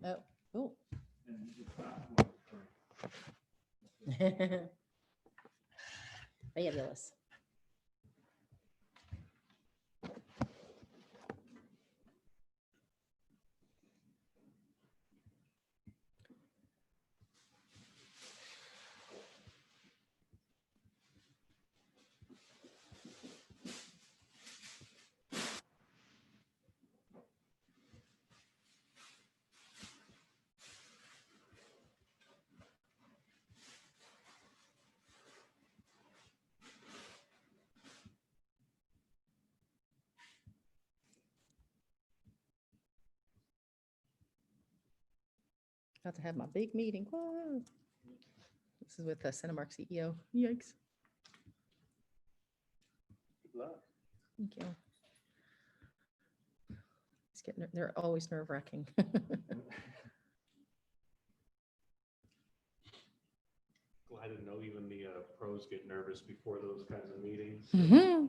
Oh, oh. Fabulous. About to have my big meeting. Whoa. This is with the Cinemark CEO. Yikes. Good luck. Thank you. It's getting, they're always nerve wracking. Glad to know even the pros get nervous before those kinds of meetings. Mhm.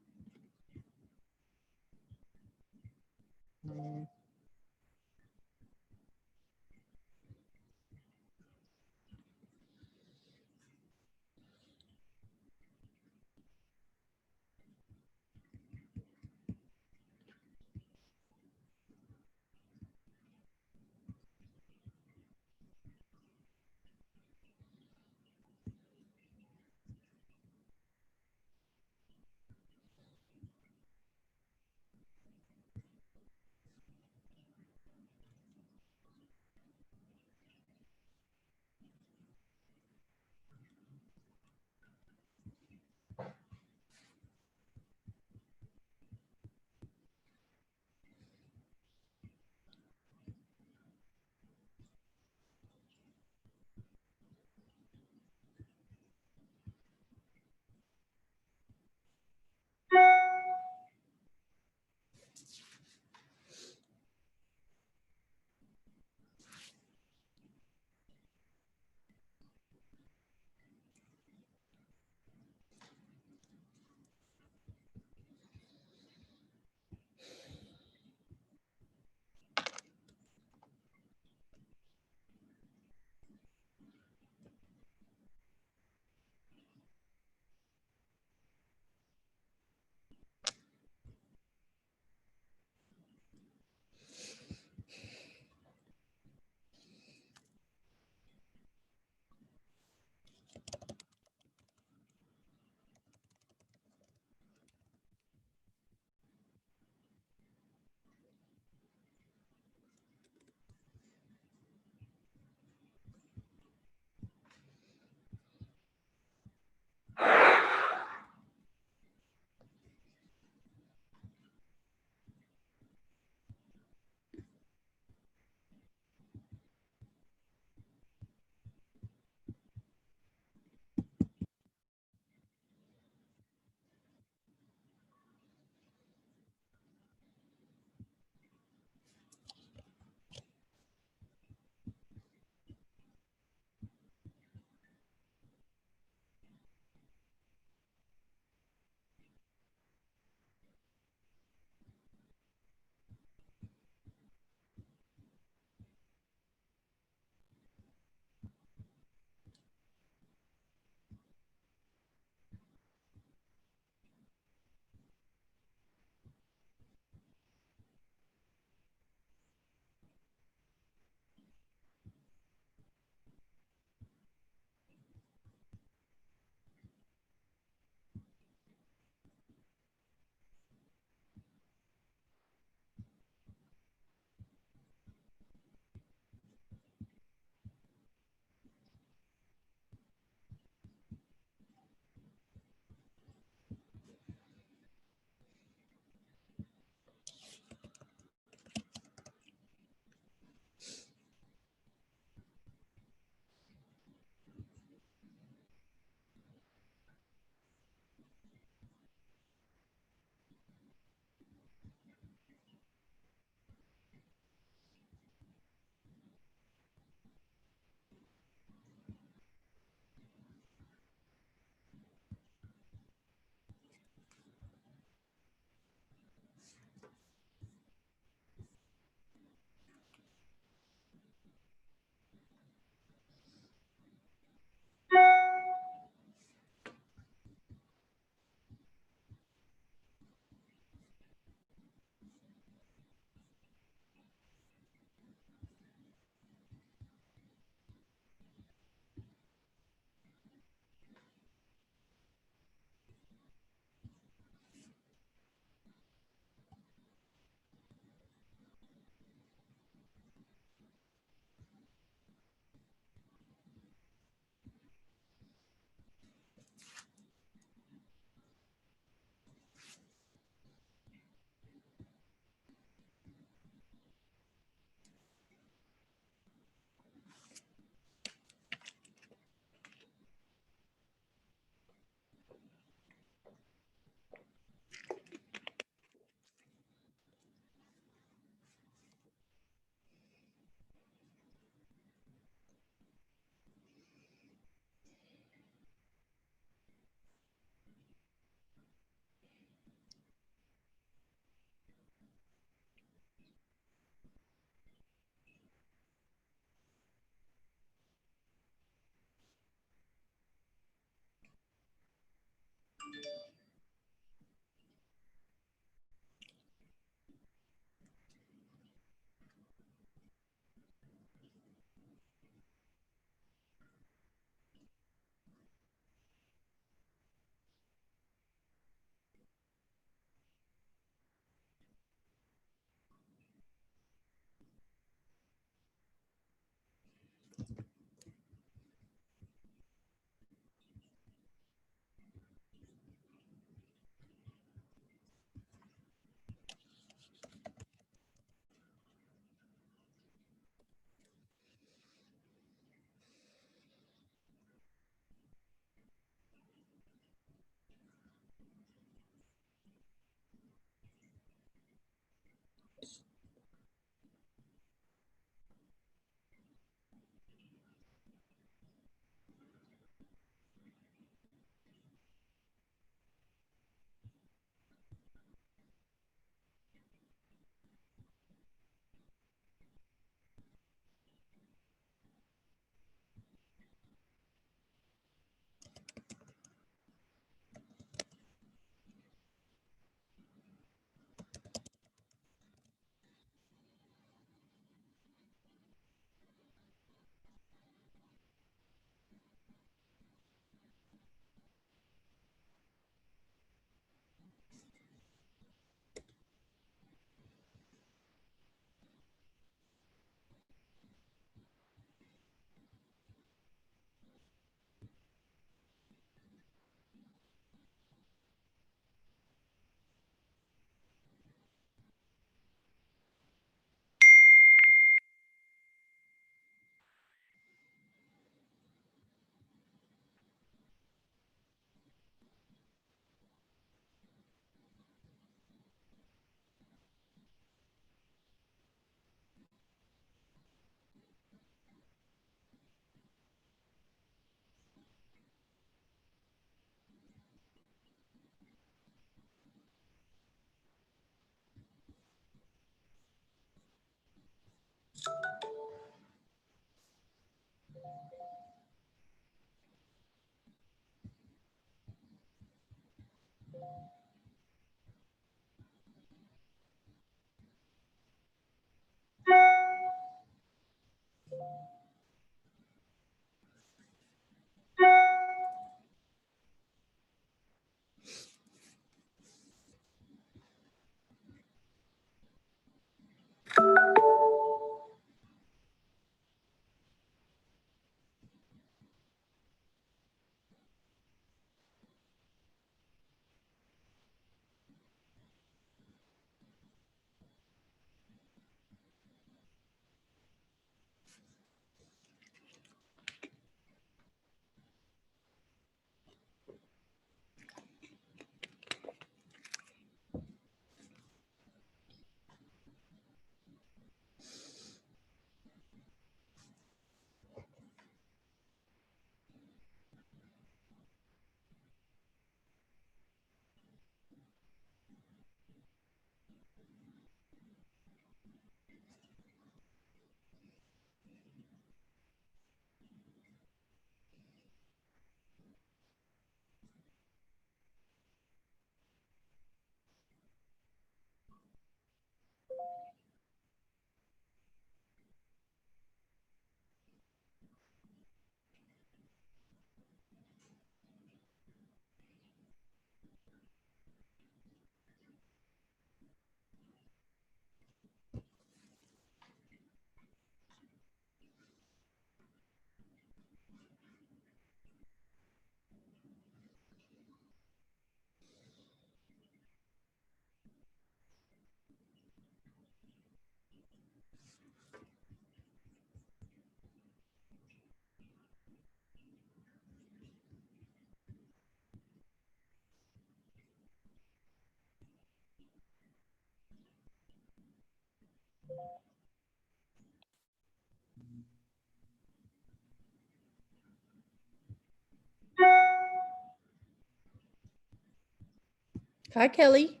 Hi, Kelly.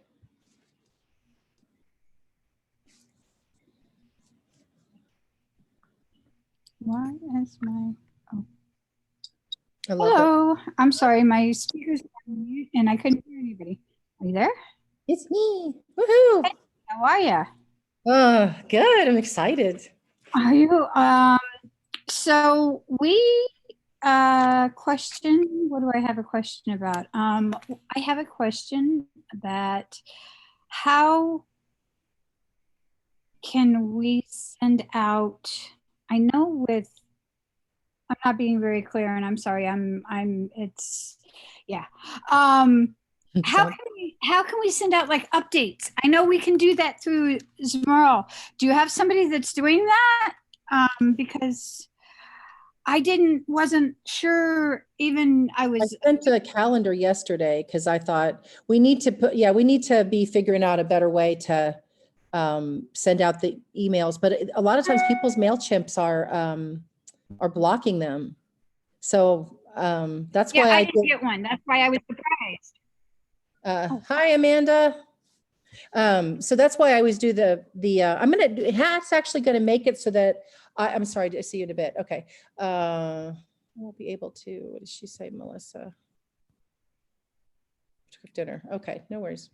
Why is my I love it. hello? I'm sorry, my speakers are on mute and I couldn't hear anybody. Are you there? It's me. Woohoo. How are you? Good. I'm excited. Are you? So we question. What do I have a question about? I have a question that how can we send out? I know with I'm not being very clear, and I'm sorry. It's yeah. How can we send out like updates? I know we can do that through Zmerl. Do you have somebody that's doing that? Because I wasn't sure. Even I I was. sent a calendar yesterday because I thought we need to be figuring out a better way to send out the emails. But a lot of times people's MailChimps are blocking them. So that's why I didn't get one. That's why I was surprised. Hi, Amanda. So that's why I always do Hat's actually going to make it so that I'm sorry to see you in a bit. Okay. I won't be able to, what did she say, Melissa? Cook dinner. Okay, no worries.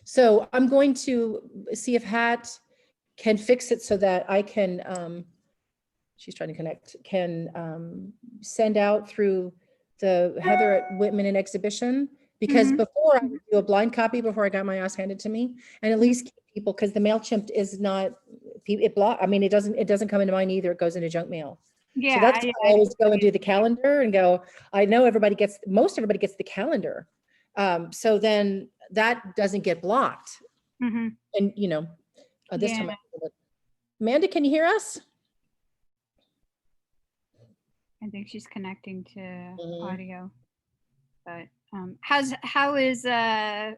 So I'm going to see if Hat can fix it so that I can, she's trying to connect, can send out through the Heather at Whitman and Exhibition, because before I would do a blind copy before I got my ass handed to me, and at least keep people, because the MailChimp is not, it doesn't come into mine either. It goes into junk mail. Yeah, so that's why I always go and do the calendar and go, I know most everybody gets the calendar. So then that doesn't get blocked. And this time, Amanda, can you hear us? I think she's connecting to audio, but how is are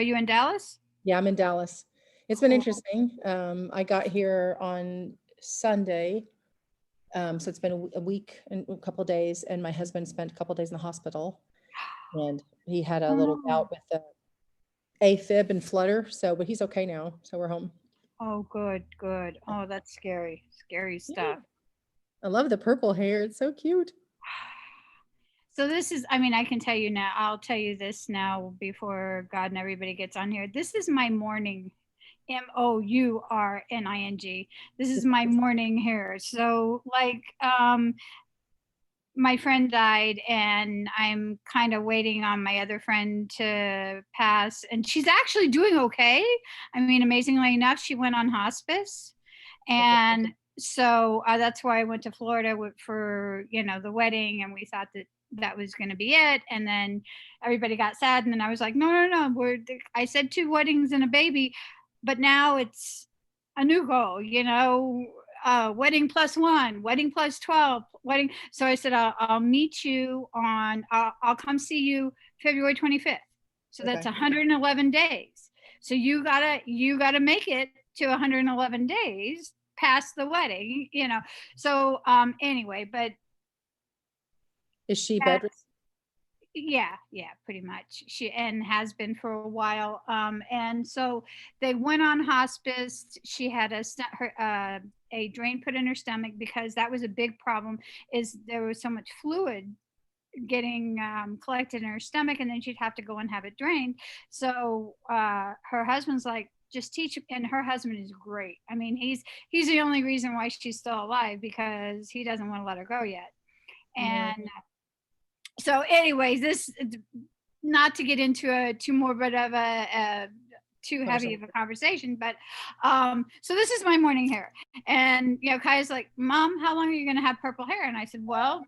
you in Dallas? Yeah, I'm in Dallas. It's been interesting. I got here on Sunday. So it's been a week and a couple of days, and my husband spent a couple of days in the hospital, and he had a little bout with the AFib and flutter. But he's okay now. So we're home. Oh, good. Oh, that's scary stuff. I love the purple hair. It's so cute. So this is, I mean, I can tell you now, I'll tell you this now before God and everybody gets on here. This is my morning, Mourning. This is my morning hair. So like, my friend died and I'm kind of waiting on my other friend to pass, and she's actually doing okay. I mean, amazingly enough, she went on hospice. And so that's why I went to Florida for, the wedding, and we thought that that was going to be it. And then everybody got sad, and then I was like, no, no, no, I said 2 weddings and a baby, but now it's a new goal, wedding plus 1, wedding plus 12, wedding. So I said, I'll meet you I'll come see you February 25th. So that's 111 days. So you gotta make it to 111 days past the wedding, So anyway, but Is she bedridden? yeah, pretty much. She and has been for a while. And so they went on hospice. She had a drain put in her stomach, because that was a big problem. Is there was so much fluid getting collected in her stomach, and then she'd have to go and have it drained. So her husband's like, just teach him. And her husband is great. I mean, he's the only reason why she's still alive, because he doesn't want to let her go yet. And so anyways, this, not to get into too morbid of too heavy of a conversation, but so this is my morning hair. And Kaya's like, Mom, how long are you going to have purple hair? And I said, well,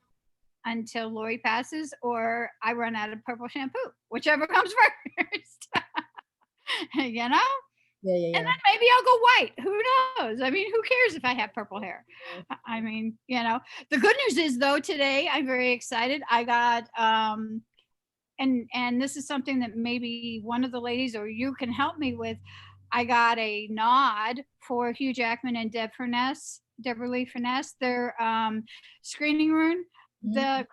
until Lori passes or I run out of purple shampoo, whichever comes first. Yeah. And then maybe I'll go white. Who knows? I mean, who cares if I have purple hair? I mean, the good news is, though, today I'm very excited. I got and this is something that maybe one of the ladies or you can help me with. I got a nod for Hugh Jackman and Deborah Lee Finesse, their screening room. The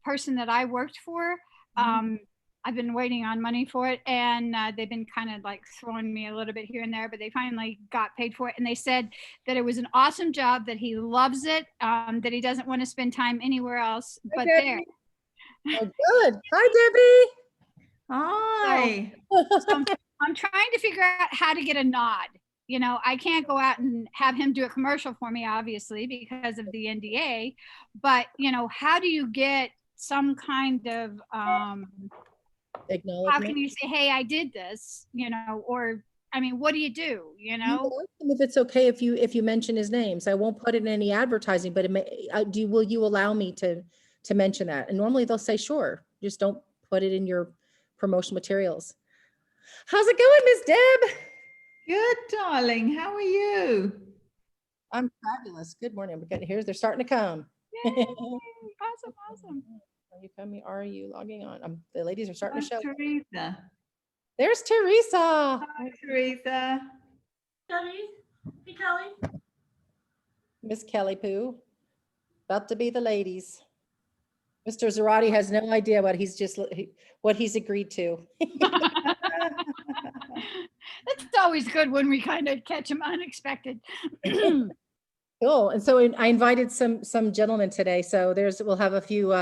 person that I worked for, I've been waiting on money for it, and they've been kind of like throwing me a little bit here and there, but they finally got paid for it. And they said that it was an awesome job, that he loves it, that he doesn't want to spend time anywhere else but there. Oh, good. Hi, Debbie. Hi. So I'm trying to figure out how to get a nod. I can't go out and have him do a commercial for me, obviously, because of the NDA. But, how do you get some kind of acknowledgement? How can you say, hey, I did this, or, I mean, what do you do, If it's okay if you mention his name. So I won't put it in any advertising, but will you allow me to mention that? And normally they'll say, sure, just don't put it in your promotional materials. How's it going, Miss Deb? Good, darling. How are you? I'm fabulous. Good morning. They're starting to come. Yay. Awesome. Are you logging on? The ladies are starting to show. Teresa. There's Teresa. Hi, Teresa. Debbie. Hey, Kelly. Miss Kelly Poo. About to be the ladies. Mr. Zoradi has no idea what he's agreed to. It's always good when we kind of catch him unexpected. Cool. And so I invited some gentlemen today. So we'll have a few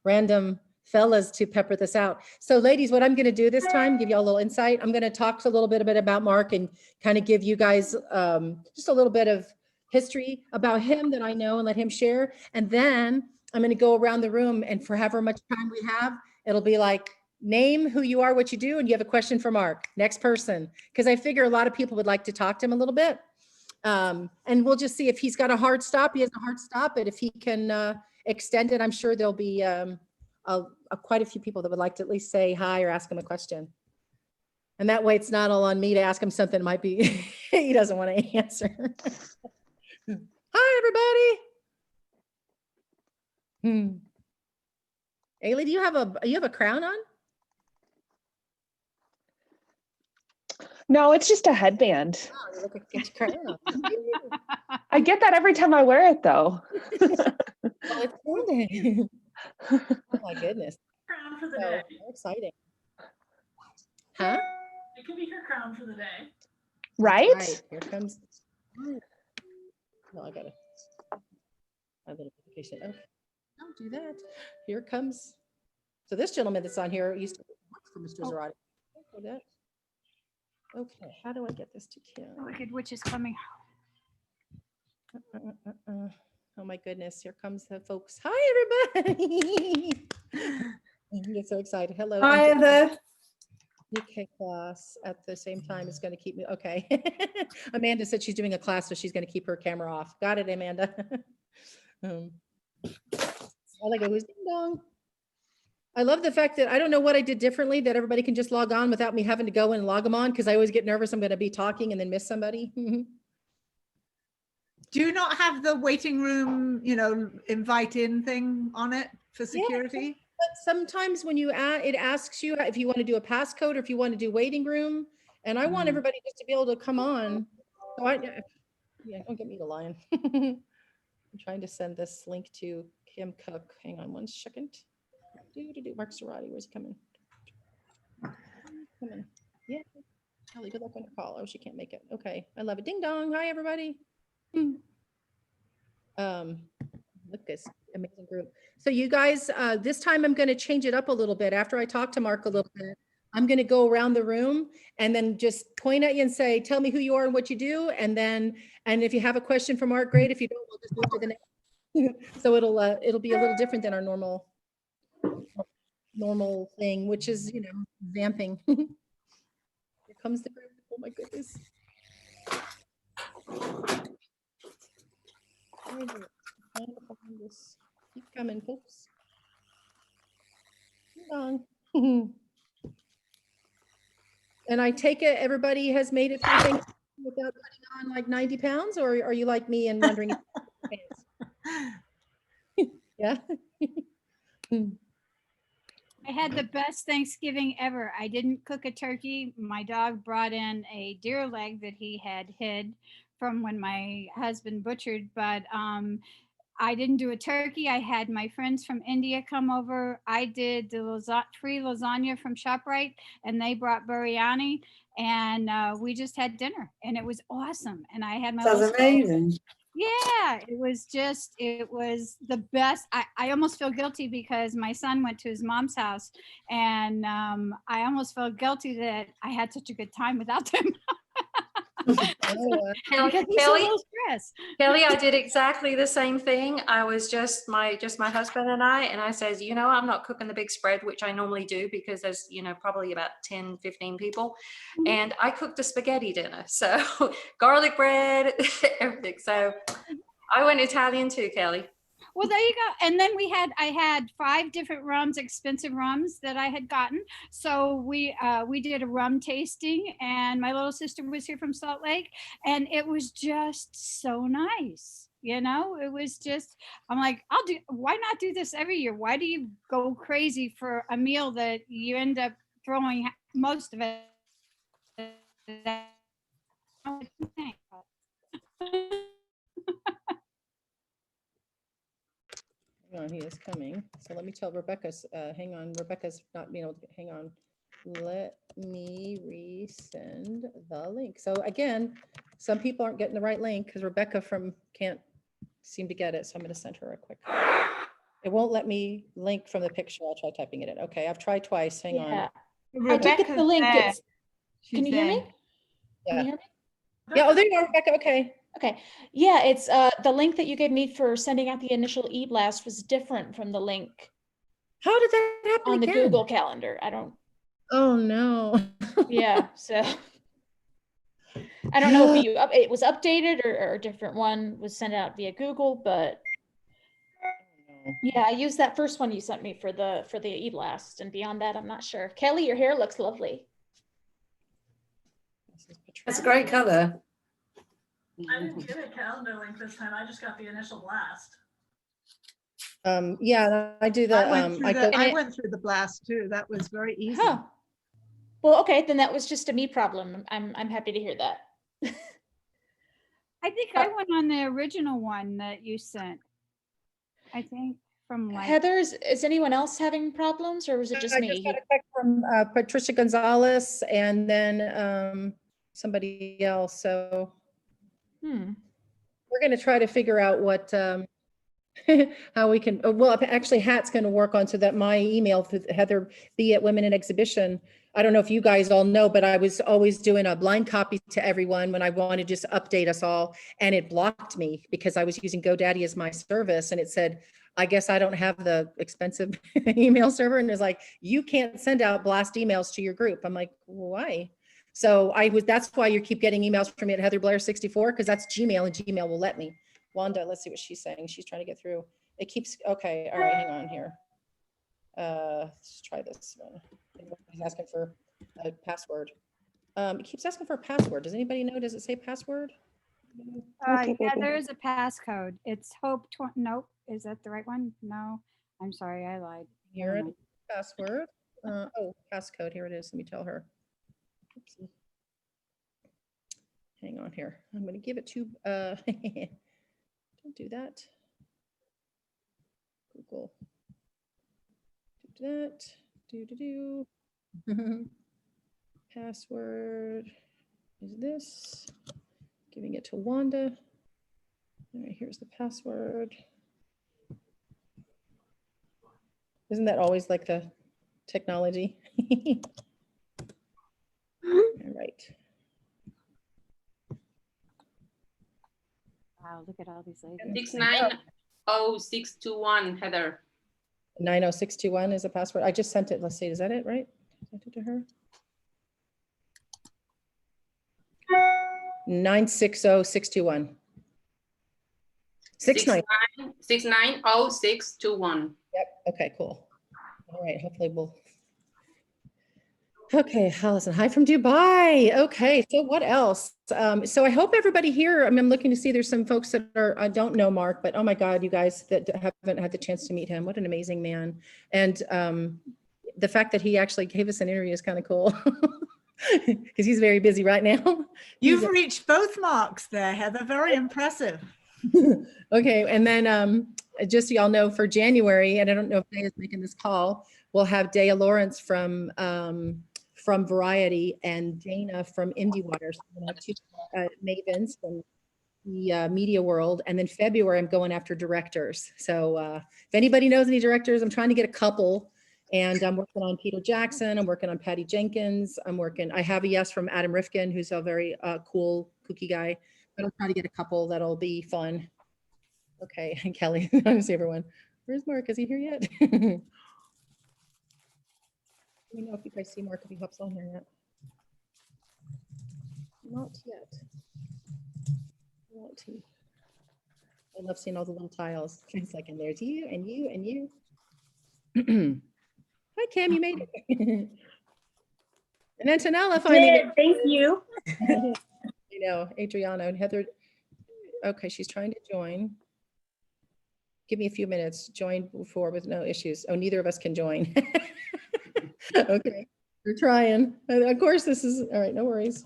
random fellas to pepper this out. So ladies, what I'm going to do this time, give you all a little insight. I'm going to talk a little bit about Mark and kind of give you guys just a little bit of history about him that I know and let him share. And then I'm going to go around the room, and for however much time we have, it'll be like, name who you are, what you do, and you have a question for Mark. Next person. Because I figure a lot of people would like to talk to him a little bit. And we'll just see if he's got a hard stop. He has a hard stop, but if he can extend it, I'm sure there'll be quite a few people that would like to at least say hi or ask him a question. And that way it's not all on me to ask him something might be he doesn't want to answer. Hi, everybody. Ailey, do you have a crown on? No, it's just a headband. Oh, you look like you got your crown on. I get that every time I wear it, though. Oh, it's Sunday. Oh my goodness. Crown for the So day. exciting. Huh? It could be her crown for the day. Right? Right. Here comes. No, I got a little notification. Okay. do that. Here comes. So this gentleman that's on here used to work for Mr. Zoradi. Okay, how do I get this to Kim? The Wicked Witch is coming. Oh my goodness, here comes the folks. Hi, everybody. I get so excited. Hello. Hi there. UK class at the same time is going to keep me, okay. Amanda said she's doing a class, so she's going to keep her camera off. Got it, Amanda. I like it. Who's ding dong? I love the fact that I don't know what I did differently, that everybody can just log on without me having to go and log them on, because I always get nervous I'm going to be talking and then miss somebody. Do you not have the waiting room, invite in thing on it for security? But sometimes when you it asks you if you want to do a passcode or if you want to do waiting room, and I want everybody just to be able to come on. So yeah, don't get me to lying. I'm trying to send this link to Kim Cook. Hang on one second. Mark Zoradi, where's he coming? Come in. Yeah. Kelly, good luck on your call. Oh, she can't make it. Okay, I love it. Ding dong. Hi, everybody. Look, this amazing group. So you guys, this time I'm going to change it up a little bit. After I talk to Mark a little bit, I'm going to go around the room and then just point at you and say, tell me who you are and what you do. And if you have a question for Mark, great. If you don't, we'll just move to the next. So it'll be a little different than our normal thing, which is, vamping. Here comes the group. Oh my goodness. Keep coming, folks. Ding dong. And I take it everybody has made it through things without putting on like 90 pounds, or are you like me and wondering if yeah. I had the best Thanksgiving ever. I didn't cook a turkey. My dog brought in a deer leg that he had hid from when my husband butchered, but I didn't do a turkey. I had my friends from India come over. I did the free lasagna from ShopRite, and they brought biryani, and we just had dinner, and it was awesome. And I had my Sounds amazing. Yeah, it was the best. I almost feel guilty because my son went to his mom's house, and I almost felt guilty that I had such a good time without them. Kelly, I did exactly the same thing. I was just my husband and I said, I'm not cooking the big spread, which I normally do because there's, probably about 10, 15 people. And I cooked a spaghetti dinner. So garlic bread, everything. So I went Italian too, Kelly. Well, there you go. And then I had 5 different rums, expensive rums that I had gotten. So we did a rum tasting, and my little sister was here from Salt Lake, and it was just so nice. It was just, I'm like, why not do this every year? Why do you go crazy for a meal that you end up throwing most of it? Hang on, he is coming. So let me tell Rebecca's, hang on, Rebecca's not being able to, hang on. Let me resend the link. So again, some people aren't getting the right link because Rebecca can't seem to get it. So I'm going to send her a quick. It won't let me link from the picture. I'll try typing it in. Okay, I've tried twice. Hang on. I did get the link. Can you hear me? Yeah. Can you hear me? Yeah. Oh, there you are, Rebecca. Okay. Okay. Yeah, it's the link that you gave me for sending out the initial e-blast was different from the link How did that happen on the again? Google Calendar. I don't. Oh no. Yeah. So I don't know if it was updated or a different one was sent out via Google, but yeah, I used that first one you sent me for the e-blast, and beyond that, I'm not sure. Kelly, your hair looks lovely. That's a great color. I didn't get a calendar link this time. I just got the initial blast. Yeah, I do the. I went through the blast too. That was very easy. Huh. Well, okay, then that was just a me problem. I'm happy to hear that. I think I went on the original one that you sent. I think from like Heather, is anyone else having problems, or was it just I me? just got a text from Patricia Gonzalez and then somebody else. So we're going to try to figure out what how we can, well, actually Hat's going to work on so that my email to Heather B at Women in Exhibition. I don't know if you guys all know, but I was always doing a blind copy to everyone when I wanted to just update us all. And it blocked me because I was using GoDaddy as my service. And it said, I guess I don't have the expensive email server. And it's like, you can't send out blast emails to your group. I'm like, why? So that's why you keep getting emails from me at Heather Blair 64, because that's Gmail and Gmail will let me. Wanda, let's see what she's saying. She's trying to get through. It keeps, okay, all right, hang on here. Let's try this one. He's asking for a password. It keeps asking for a password. Does anybody know? Does it say password? Okay, Yeah, baby. there is a passcode. It's Hope. Nope. Is that the right one? No. I'm sorry, I lied. Here Never it mind. is, password. Oh, passcode. Here it is. Let me tell her. Oopsie. Hang on here. I'm going to give it to, don't do that. Google. Do that. Do. Password is this. Giving it to Wanda. All right, here's the password. Isn't that always like the technology? All right. Wow, look at all these ladies. 690-621, Heather. 90621 is a password. I just sent it. Let's see, is that it, right? Sent it to her. 960621. 69. 690-621. Yep. Okay, cool. All right. Hopefully we'll. Okay, Allison, hi from Dubai. Okay, so what else? So I hope everybody here, I'm looking to see there's some folks that are, I don't know Mark, but oh my God, you guys that haven't had the chance to meet him. What an amazing man. And the fact that he actually gave us an interview is kind of cool because he's very busy right now. You've reached both marks there, Heather. Very impressive. Okay, and then just so y'all know, for January, and I don't know if Day is making this call, we'll have Dea Lawrence from Variety and Dana from IndieWater. So we'll have two mavens from the media world. And then February, I'm going after directors. So if anybody knows any directors, I'm trying to get a couple. And I'm working on Peter Jackson. I'm working on Patty Jenkins. I have a yes from Adam Rifkin, who's a very cool, kooky guy. But I'll try to get a couple that'll be fun. Okay, and Kelly, I see everyone. Where's Mark? Is he here yet? Let me know if you guys see Mark, if he hops on here yet. Not yet. Not he. I love seeing all the little tiles. It's like, and there's you, and you, and you. Hi, Kim, you made it. And Antonella finally. Thank you. You know, Adriana and Heather. Okay, she's trying to join. Give me a few minutes. Join before with no issues. Oh, neither of us can join. Okay, we're trying. Of course, this is all right. No worries.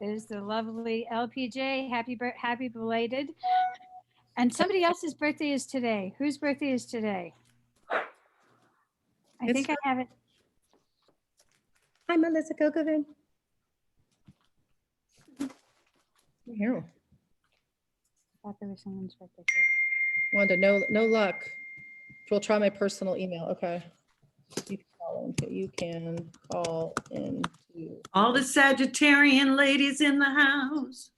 There's the lovely LPJ. Happy belated. And somebody else's birthday is today. Whose birthday is today? I think I have it. Hi, Melissa Kokoven. Here. I thought there was someone's birthday. Wanda, no luck. We'll try my personal email. Okay. You can call in. All the Sagittarian ladies in the house.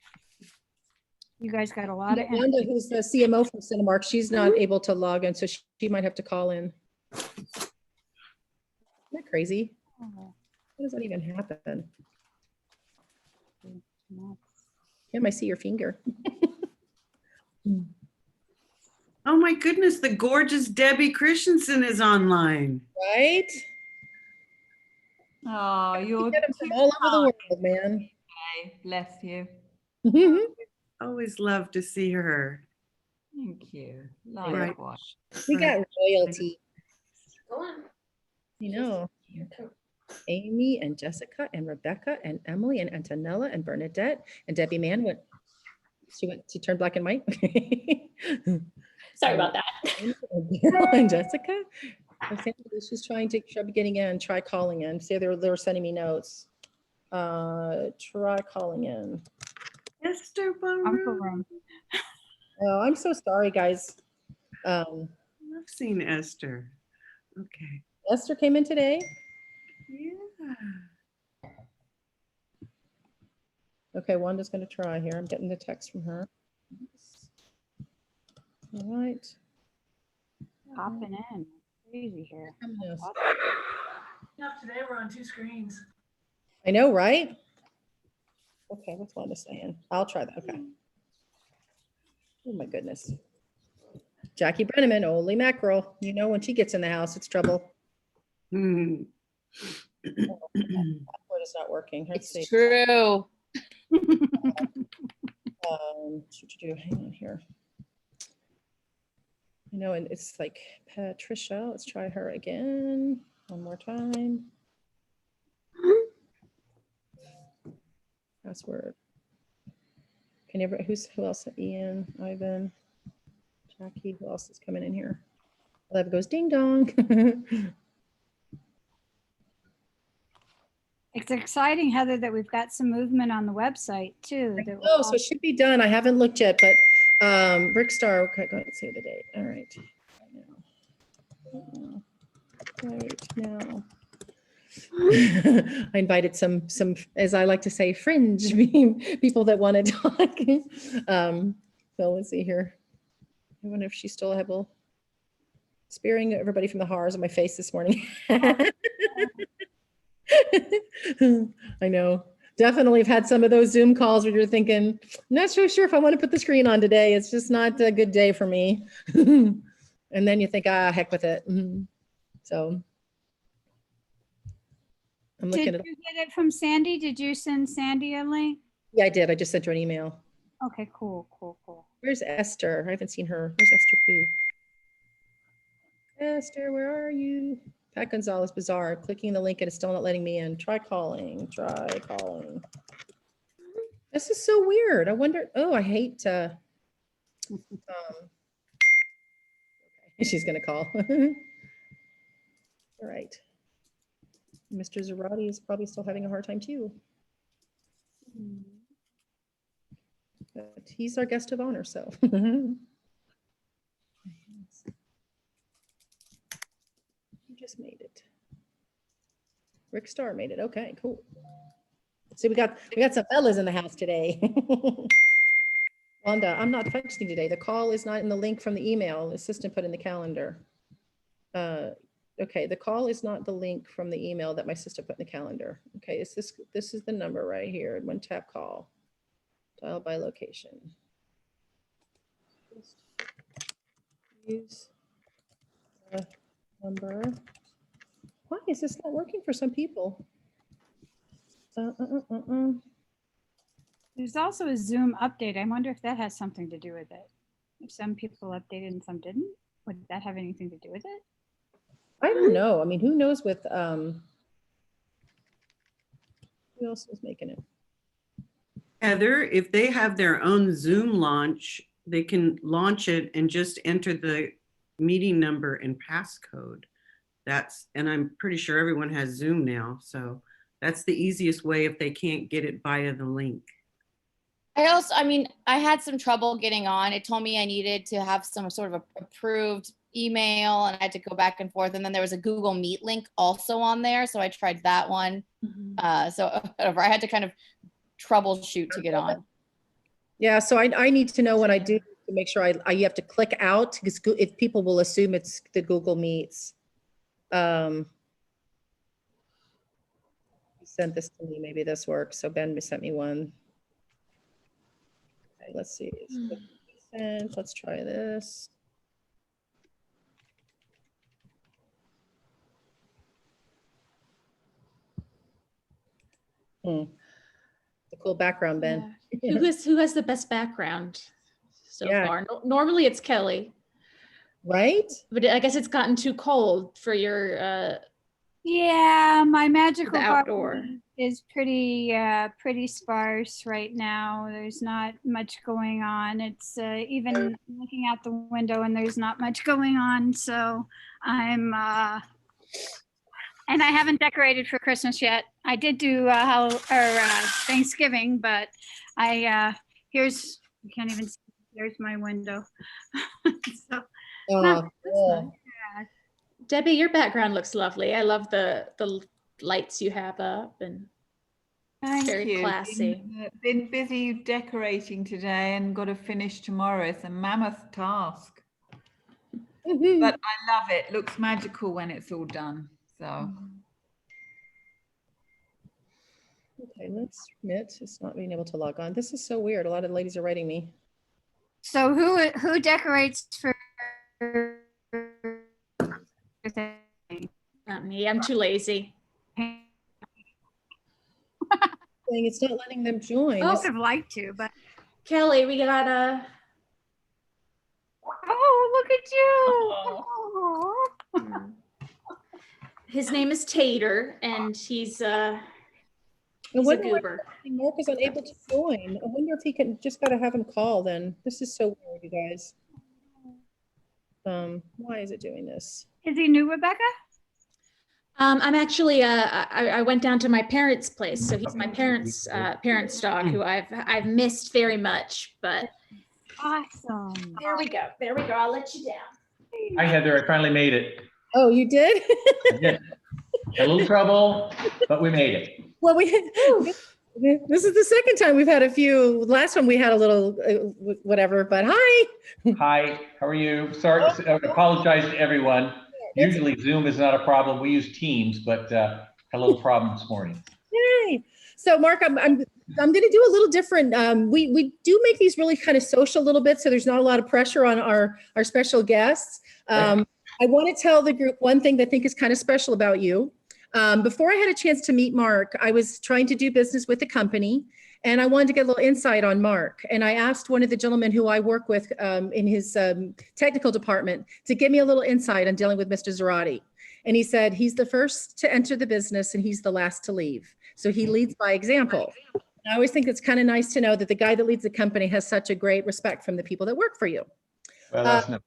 You guys got a lot of Wanda, who's the CMO from Cinemark, she's not able to log in, so she might have to call in. Isn't that crazy? How does that even happen? Kim, I see your finger. Oh my goodness, the gorgeous Debbie Christensen is online. Right? Oh, you're Get them from all over the world, man. okay. Bless you. Always love to see her. Thank you. Right. Likewise. We got royalty. Go on. You know, Amy and Jessica and Rebecca and Emily and Antonella and Bernadette and Debbie Mann she turned black and white. Sorry about that. And Jessica, she's trying to try getting in, try calling in. See, they were sending me notes. Try calling in. Esther Uncle Baru. Room. Oh, I'm so sorry, guys. I've seen Esther. Okay. Esther came in today. Yeah. Okay, Wanda's gonna try here. I'm getting the text from her. All right. Popping in. Crazy here. Yes. Enough today, we're on 2 screens. I know, right? Okay, what's Wanda saying? I'll try that. Okay. Oh my goodness. Jackie Brenneman, holy mackerel. You know, when she gets in the house, it's trouble. Hmm. Password is not working. Let's see. It's true. Hang on here. You know, and it's like Patricia. Let's try her again. One more time. Password. Can you ever, who else? Ian, Ivan, Jackie, who else is coming in here? 11 goes ding dong. It's exciting, Heather, that we've got some movement on the website too. That we're Oh, so it should be done. I haven't looked yet, but Rick Starr, okay, go ahead and say the date. All right. Right now. I invited some, as I like to say, fringe people that want to talk. So let's see here. I wonder if she's still able. Sparing everybody from the horrors of my face this morning. I know. Definitely have had some of those Zoom calls where you're thinking, not so sure if I want to put the screen on today. It's just not a good day for me. And then you think, heck with it. So I'm looking Did at. you get it from Sandy? Did you send Sandy a link? Yeah, I did. I just sent her an email. Okay, cool. Where's Esther? I haven't seen her. Where's Esther Pooh? Esther, where are you? Pat Gonzalez, bizarre. Clicking the link and it's still not letting me in. Try calling. This is so weird. I wonder. Oh, I hate. Okay. She's gonna call. All right. Mr. Zoradi is probably still having a hard time too. But he's our guest of honor, so. He just made it. Rick Starr made it. Okay, cool. So we got some fellas in the house today. Wanda, I'm not texting today. The call is not in the link from the email. The assistant put in the calendar. Okay, the call is not the link from the email that my sister put in the calendar. Okay, this is the number right here. One tap call. Dial by location. Just use the number. Why is this not working for some people? There's also a Zoom update. I wonder if that has something to do with it. If some people updated and some didn't, would that have anything to do with it? I don't know. I mean, who knows with who else is making it? Heather, if they have their own Zoom launch, they can launch it and just enter the meeting number and passcode. And I'm pretty sure everyone has Zoom now. So that's the easiest way if they can't get it via the link. I had some trouble getting on. It told me I needed to have some sort of approved email and I had to go back and forth. And then there was a Google Meet link also on there. So I tried that one. So whatever, I had to kind of troubleshoot to get on. Yeah, so I need to know when I do to make sure you have to click out because if people will assume it's the Google Meets. You sent this to me, maybe this works. So Ben sent me one. Okay, let's see. Let's try this. The cool background, Ben. Yeah. Who has the best background so far? Normally it's Kelly. Right? But I guess it's gotten too cold for your Yeah, my magical outdoor garden is pretty sparse right now. There's not much going on. It's even looking out the window and there's not much going on. So I'm and I haven't decorated for Christmas yet. I did do Thanksgiving, but I Here's, you can't even see, here's my window. So, Oh, no, that's cool. not bad. Debbie, your background looks lovely. I love the lights you have up, and Thank very you. classy. Been busy decorating today and got to finish tomorrow. It's a mammoth task. But I love it. Looks magical when it's all done. So Okay, let's submit. It's not being able to log on. This is so weird. A lot of the ladies are writing me. So who decorates for? Not me. I'm too lazy. Saying it's not letting them join. I This- would have liked to, but Kelly, we got a. oh, look at you. Oh. His name is Tater, and he's a wonder why goober. Mark is unable to join. I wonder if he can, just gotta have him call then. This is so weird, you guys. Why is it doing this? Is he new, Rebecca? I'm actually I went down to my parents' place, so he's my parents' dog, who I've missed very much. But Awesome. there we go. There we go. I'll let you down. Hi, Heather. I finally made it. Oh, you did? I did. A little trouble, but we made it. Well, this is the second time we've had a few. Last one we had a little whatever, but hi. Hi, how are you? Sorry, I apologize to everyone. Usually Zoom is not a problem. We use Teams, but had a little problem this morning. Yay. So Mark, I'm going to do a little different. We do make these really kind of social a little bit, so there's not a lot of pressure on our special guests. I want to tell the group one thing that I think is kind of special about you. Before I had a chance to meet Mark, I was trying to do business with the company, and I wanted to get a little insight on Mark. And I asked one of the gentlemen who I work with in his technical department to give me a little insight on dealing with Mr. Zoradi. And he said, he's the first to enter the business and he's the last to leave. So he leads by example. And I always think it's kind of nice to know that the guy that leads the company has such a great respect from the people that work for you. Well, that's not.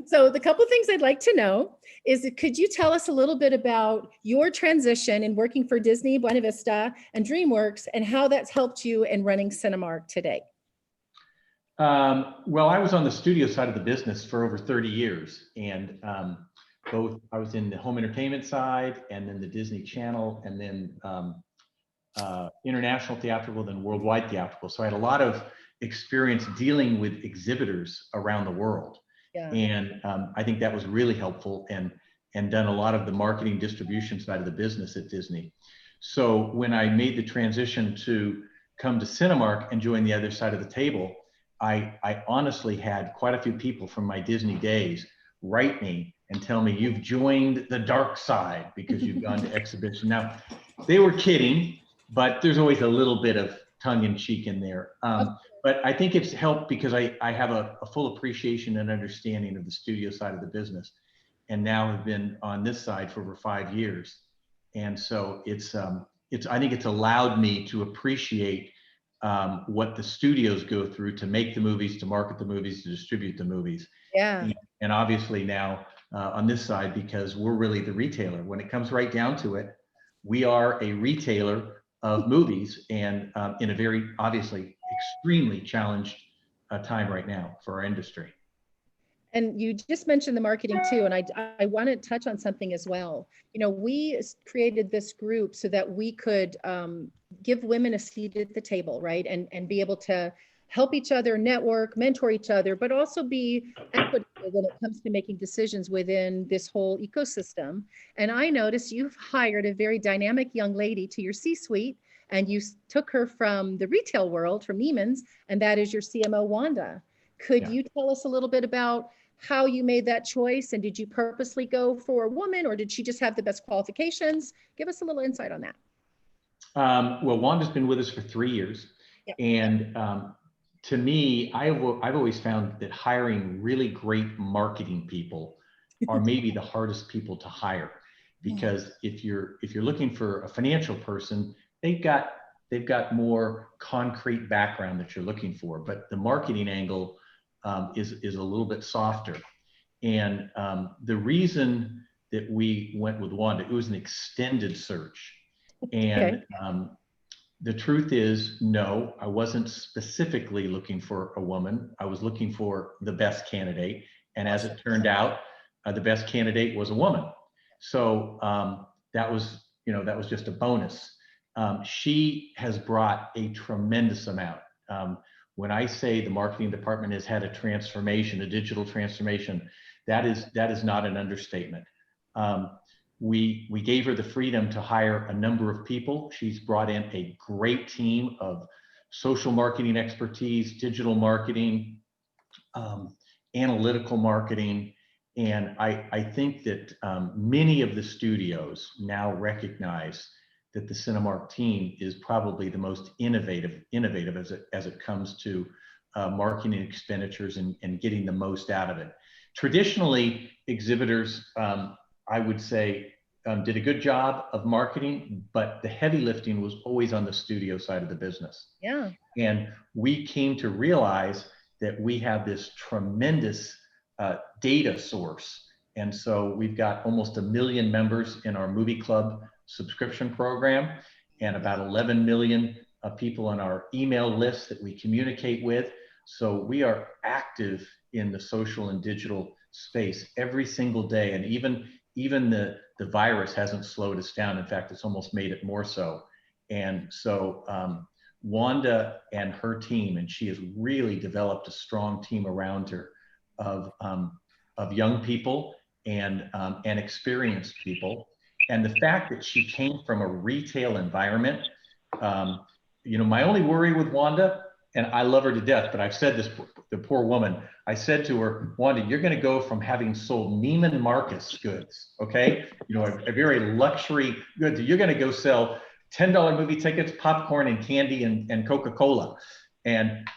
So the couple of things I'd like to know is, could you tell us a little bit about your transition in working for Disney, Buena Vista, and DreamWorks, and how that's helped you in running Cinemark today? Well, I was on the studio side of the business for over 30 years, and both I was in the home entertainment side, and then the Disney Channel, and then international theatrical, then worldwide theatrical. So I had a lot of experience dealing with exhibitors around the world. Yeah. And I think that was really helpful, and done a lot of the marketing distribution side of the business at Disney. So when I made the transition to come to Cinemark and join the other side of the table, I honestly had quite a few people from my Disney days write me and tell me, you've joined the dark side because you've gone to exhibition. Now, they were kidding, but there's always a little bit of tongue in cheek in there. But I think it's helped because I have a full appreciation and understanding of the studio side of the business, and now have been on this side for over 5 years. And so I think it's allowed me to appreciate what the studios go through to make the movies, to market the movies, to distribute the movies. Yeah. And obviously now on this side, because we're really the retailer. When it comes right down to it, we are a retailer of movies, and in a very obviously extremely challenged time right now for our industry. And you just mentioned the marketing too, and I want to touch on something as well. You know, we created this group so that we could give women a seat at the table, right? And be able to help each other, network, mentor each other, but also be equitable when it comes to making decisions within this whole ecosystem. And I noticed you've hired a very dynamic young lady to your C-suite, and you took her from the retail world, from Neiman's, and that is your CMO, Wanda. Could you tell us a little bit about how you made that choice, and did you purposely go for a woman, or did she just have the best qualifications? Give us a little insight on that. Well, Wanda's been with us for 3 years. Yep. And to me, I've always found that hiring really great marketing people are maybe the hardest people to hire, because if you're looking for a financial person, they've got more concrete background that you're looking for, but the marketing angle is a little bit softer. And the reason that we went with Wanda, it was an extended search. And The truth is, no, I wasn't specifically looking for a woman. I was looking for the best candidate. And as it turned out, the best candidate was a woman. So that was just a bonus. She has brought a tremendous amount. When I say the marketing department has had a transformation, a digital transformation, that is not an understatement. We gave her the freedom to hire a number of people. She's brought in a great team of social marketing expertise, digital marketing, analytical marketing. And I think that many of the studios now recognize that the Cinemark team is probably the most innovative as it comes to marketing expenditures and getting the most out of it. Traditionally, exhibitors, I would say, did a good job of marketing, but the heavy lifting was always on the studio side of the business. Yeah. And we came to realize that we have this tremendous data source. And so we've got almost 1 million members in our movie club subscription program, and about 11 million people on our email list that we communicate with. So we are active in the social and digital space every single day. And even the virus hasn't slowed us down. In fact, it's almost made it more so. And so Wanda and her team, and she has really developed a strong team around her of young people and experienced people. And the fact that she came from a retail environment, my only worry with Wanda, and I love her to death, but I've said this, the poor woman, I said to her, Wanda, you're going to go from having sold Neiman Marcus goods, okay? A very luxury goods. You're going to go sell $10 movie tickets, popcorn and candy and Coca-Cola. And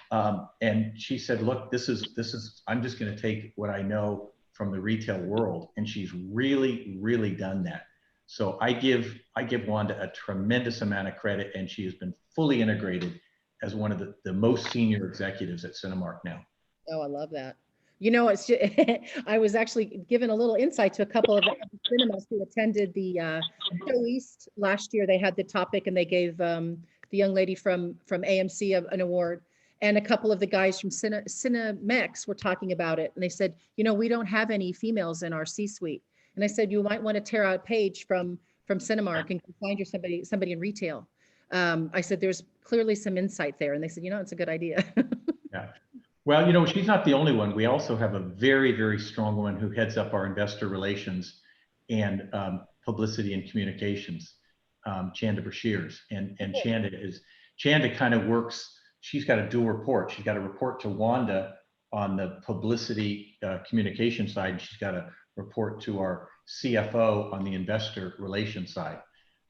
she said, look, this is, I'm just going to take what I know from the retail world. And she's really, really done that. So I give Wanda a tremendous amount of credit, and she has been fully integrated as one of the most senior executives at Cinemark now. Oh, I love that. It's just, I was actually given a little insight to a couple of cinemas who attended the Show East last year. They had the topic, and they gave the young lady from AMC an award, and a couple of the guys from Cinemex were talking about it, and they said, we don't have any females in our C-suite. And I said, you might want to tear out a page from Cinemark and find you somebody in retail. I said, there's clearly some insight there. And they said, it's a good idea. Yeah. Well, she's not the only one. We also have a very, very strong one who heads up our investor relations and publicity and communications, Chanda Bashirs. And Chanda kind of works, she's got a dual report. She's got a report to Wanda on the publicity communication side, and she's got a report to our CFO on the investor relations side.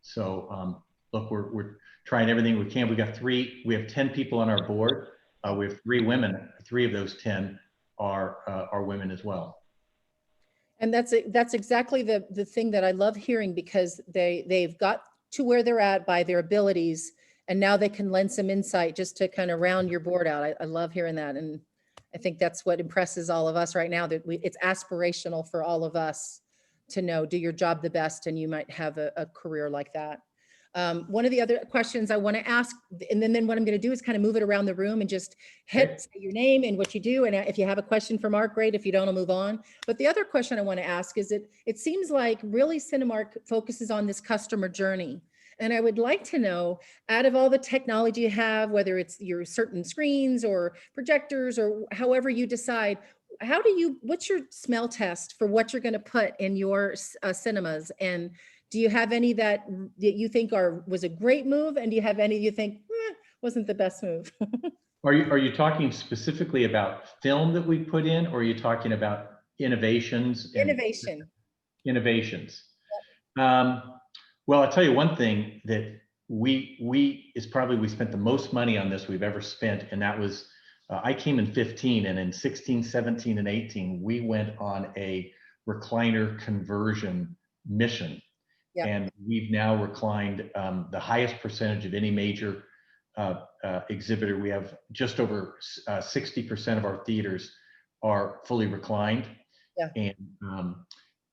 So look, we're trying everything we can. We have 10 people on our board. We have 3 women. 3 of those 10 are women as well. And that's exactly the thing that I love hearing, because they've got to where they're at by their abilities, and now they can lend some insight just to kind of round your board out. I love hearing that. And I think that's what impresses all of us right now, that it's aspirational for all of us to know, do your job the best, and you might have a career like that. One of the other questions I want to ask, and then what I'm going to do is kind of move it around the room and just say your name and what you do. And if you have a question for Mark, great. If you don't, I'll move on. But the other question I want to ask is it seems like really Cinemark focuses on this customer journey. And I would like to know, out of all the technology you have, whether it's your certain screens or projectors or however you decide, what's your smell test for what you're going to put in your cinemas? And do you have any that you think was a great move? And do you have any you think wasn't the best move? Are you talking specifically about film that we put in, or are you talking about innovations? Innovations. Well, I'll tell you one thing that we spent the most money on this we've ever spent, and that was I came in 15, and in 16, 17, and 18 we went on a recliner conversion mission. Yep. And we've now reclined the highest percentage of any major exhibitor. We have just over 60% of our theaters are fully reclined. Yeah.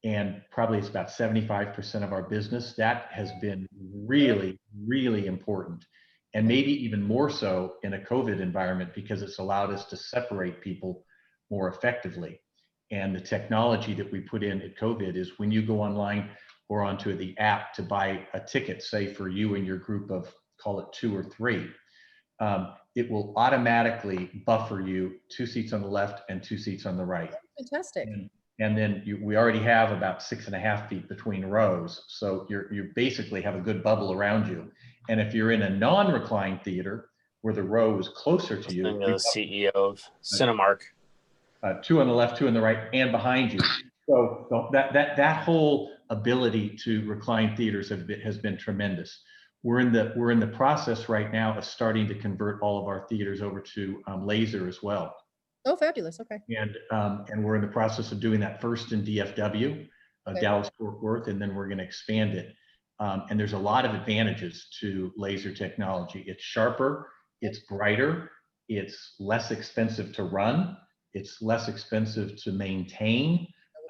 And probably it's about 75% of our business. That has been really, really important. and maybe even more so in a COVID environment, because it's allowed us to separate people more effectively. And the technology that we put in at COVID is when you go online or onto the app to buy a ticket, say for you and your group of, call it 2 or 3, it will automatically buffer you 2 seats on the left and 2 seats on the right. Fantastic. And then we already have about 6.5 feet between rows. So you basically have a good bubble around you. And if you're in a non-recline theater where the row is closer to you, I'm the CEO of Cinemark. 2 on the left, 2 on the right, and behind you. So that whole ability to recline theaters has been tremendous. We're in the process right now of starting to convert all of our theaters over to laser as well. Oh, fabulous. Okay. And we're in the process of doing that first in DFW, Okay. Dallas Fort Worth, and then we're going to expand it. And there's a lot of advantages to laser technology. It's sharper, it's brighter, it's less expensive to run, it's less expensive to maintain.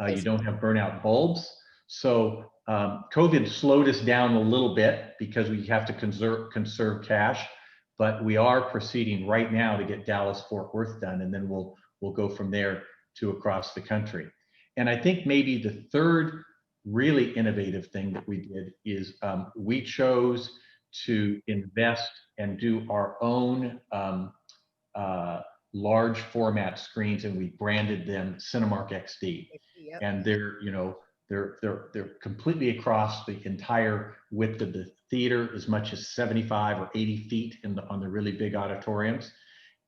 You don't have burnout bulbs. So COVID slowed us down a little bit because we have to conserve cash, but we are proceeding right now to get Dallas Fort Worth done, and then we'll go from there to across the country. And I think maybe the third really innovative thing that we did is we chose to invest and do our own large format screens, and we branded them Cinemark XD. Yep. And they're completely across the entire width of the theater, as much as 75 or 80 feet on the really big auditoriums.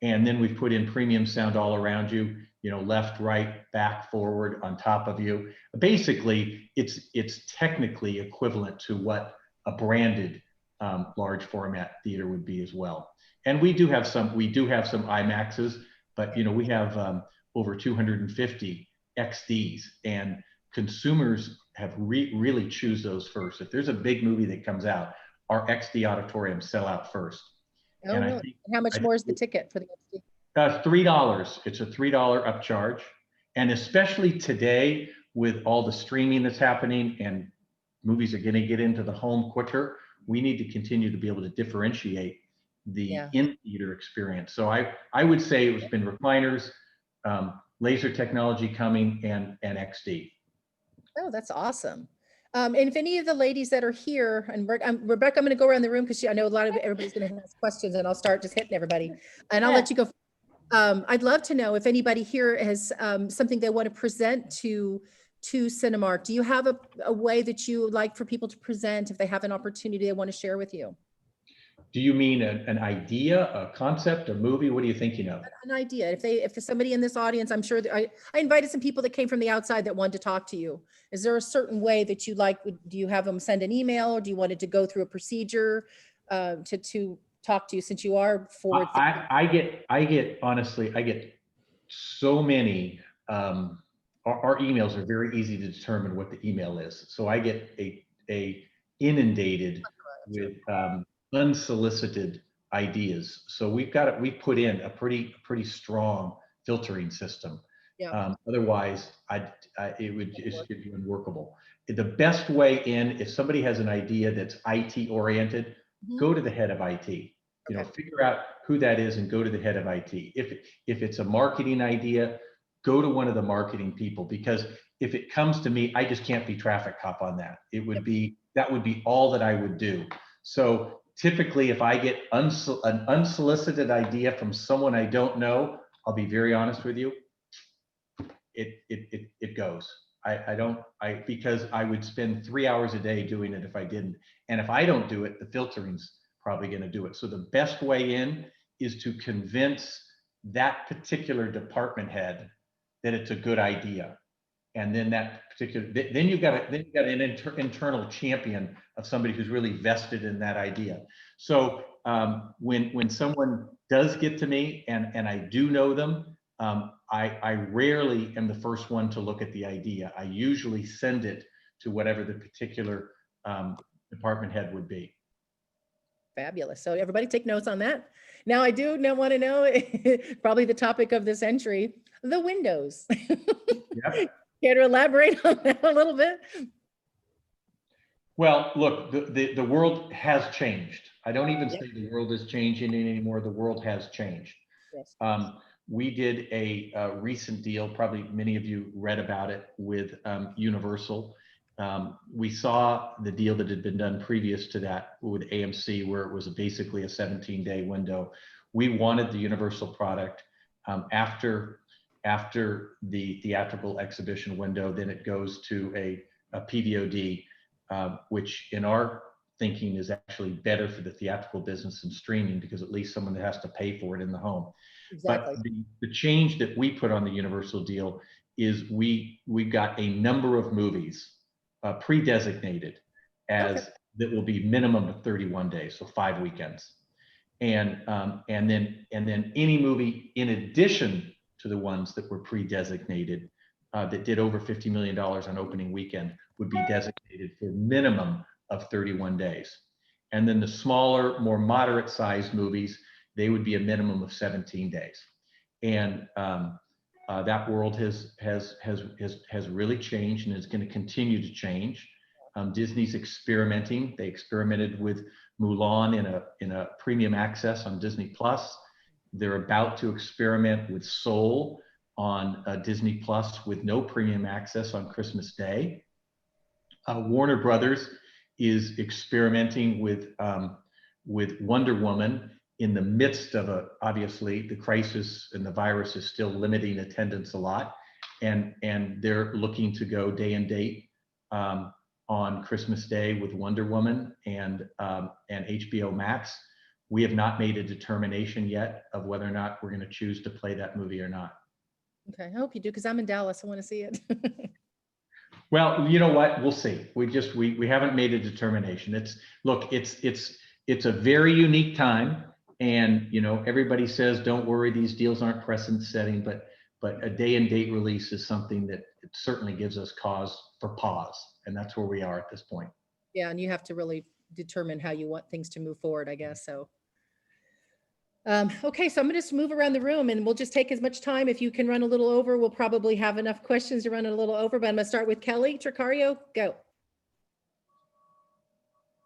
And then we've put in premium sound all around you, left, right, back, forward, on top of you. Basically, it's technically equivalent to what a branded large format theater would be as well. And we do have some IMAXs, but we have over 250 XDs, and consumers have really choose those first. If there's a big movie that comes out, our XD auditoriums sell out first. Oh, and really? How much more is the ticket for the XD? $3. It's a $3 upcharge. And especially today, with all the streaming that's happening and movies are going to get into the home quicker, we need to continue to be able to differentiate the in-theater experience. So I would say it's been recliners, laser technology coming, and XD. Oh, that's awesome. And if any of the ladies that are here, and Rebecca, I'm going to go around the room because I know everybody's going to ask questions, and I'll start just hitting everybody. And I'll let you go. I'd love to know if anybody here has something they want to present to Cinemark. Do you have a way that you would like for people to present if they have an opportunity they want to share with you? Do you mean an idea, a concept, a movie? What are you thinking of? An idea. If there's somebody in this audience, I'm sure that I invited some people that came from the outside that wanted to talk to you. Is there a certain way that you like? Do you have them send an email, or do you want it to go through a procedure to talk to you, since you are forward? I get so many. Our emails are very easy to determine what the email is. So I get inundated with unsolicited ideas. So we put in a pretty strong filtering system. Yeah. Otherwise, it would just be unworkable. The best way in, if somebody has an idea that's IT oriented, go to the head of IT. Figure out who that is and go to the head of IT. If it's a marketing idea, go to one of the marketing people, because if it comes to me, I just can't be traffic cop on that. That would be all that I would do. So typically, if I get an unsolicited idea from someone I don't know, I'll be very honest with you, it goes. Because I would spend 3 hours a day doing it if I didn't. And if I don't do it, the filtering's probably going to do it. So the best way in is to convince that particular department head that it's a good idea. And then then you've got an internal champion of somebody who's really vested in that idea. So when someone does get to me and I do know them, I rarely am the first one to look at the idea. I usually send it to whatever the particular department head would be. Fabulous. So everybody take notes on that. Now I do want to know, probably the topic of this entry, the windows. Yep. Care to elaborate on that a little bit? Well, look, the world has changed. I don't even say the world is changing anymore. The world has changed. Yes. We did a recent deal, probably many of you read about it, with Universal. We saw the deal that had been done previous to that with AMC, where it was basically a 17-day window. We wanted the Universal product after the theatrical exhibition window. Then it goes to a PVOD, which in our thinking is actually better for the theatrical business than streaming, because at least someone that has to pay for it in the home. Exactly. But the change that we put on the Universal deal is we got a number of movies pre-designated as that will be minimum of 31 days, so 5 weekends, and then any movie in addition to the ones that were pre-designated that did over $50 million on opening weekend would be designated for minimum of 31 days, and then the smaller, more moderate-sized movies, they would be a minimum of 17 days. And that world has really changed, and is going to continue to change. Disney's experimenting. They experimented with Mulan in a premium access on Disney Plus. They're about to experiment with Soul on Disney Plus with no premium access on Christmas Day. Warner Brothers is experimenting with Wonder Woman in the midst of obviously the crisis, and the virus is still limiting attendance a lot, and they're looking to go day and date on Christmas Day with Wonder Woman and HBO Max. We have not made a determination yet of whether or not we're going to choose to play that movie or not. Okay, I hope you do, because I'm in Dallas. I want to see it. Well, you know what? We'll see. We haven't made a determination. It's a very unique time. And, you know, everybody says, don't worry, these deals aren't precedent setting, but a day and date release is something that it certainly gives us cause for pause. And that's where we are at this point. Yeah, and you have to really determine how you want things to move forward, I guess. So, okay, so I'm going to just move around the room, and we'll just take as much time. If you can run a little over, we'll probably have enough questions to run a little over, but I'm going to start with Kynion-Tricarico. Go.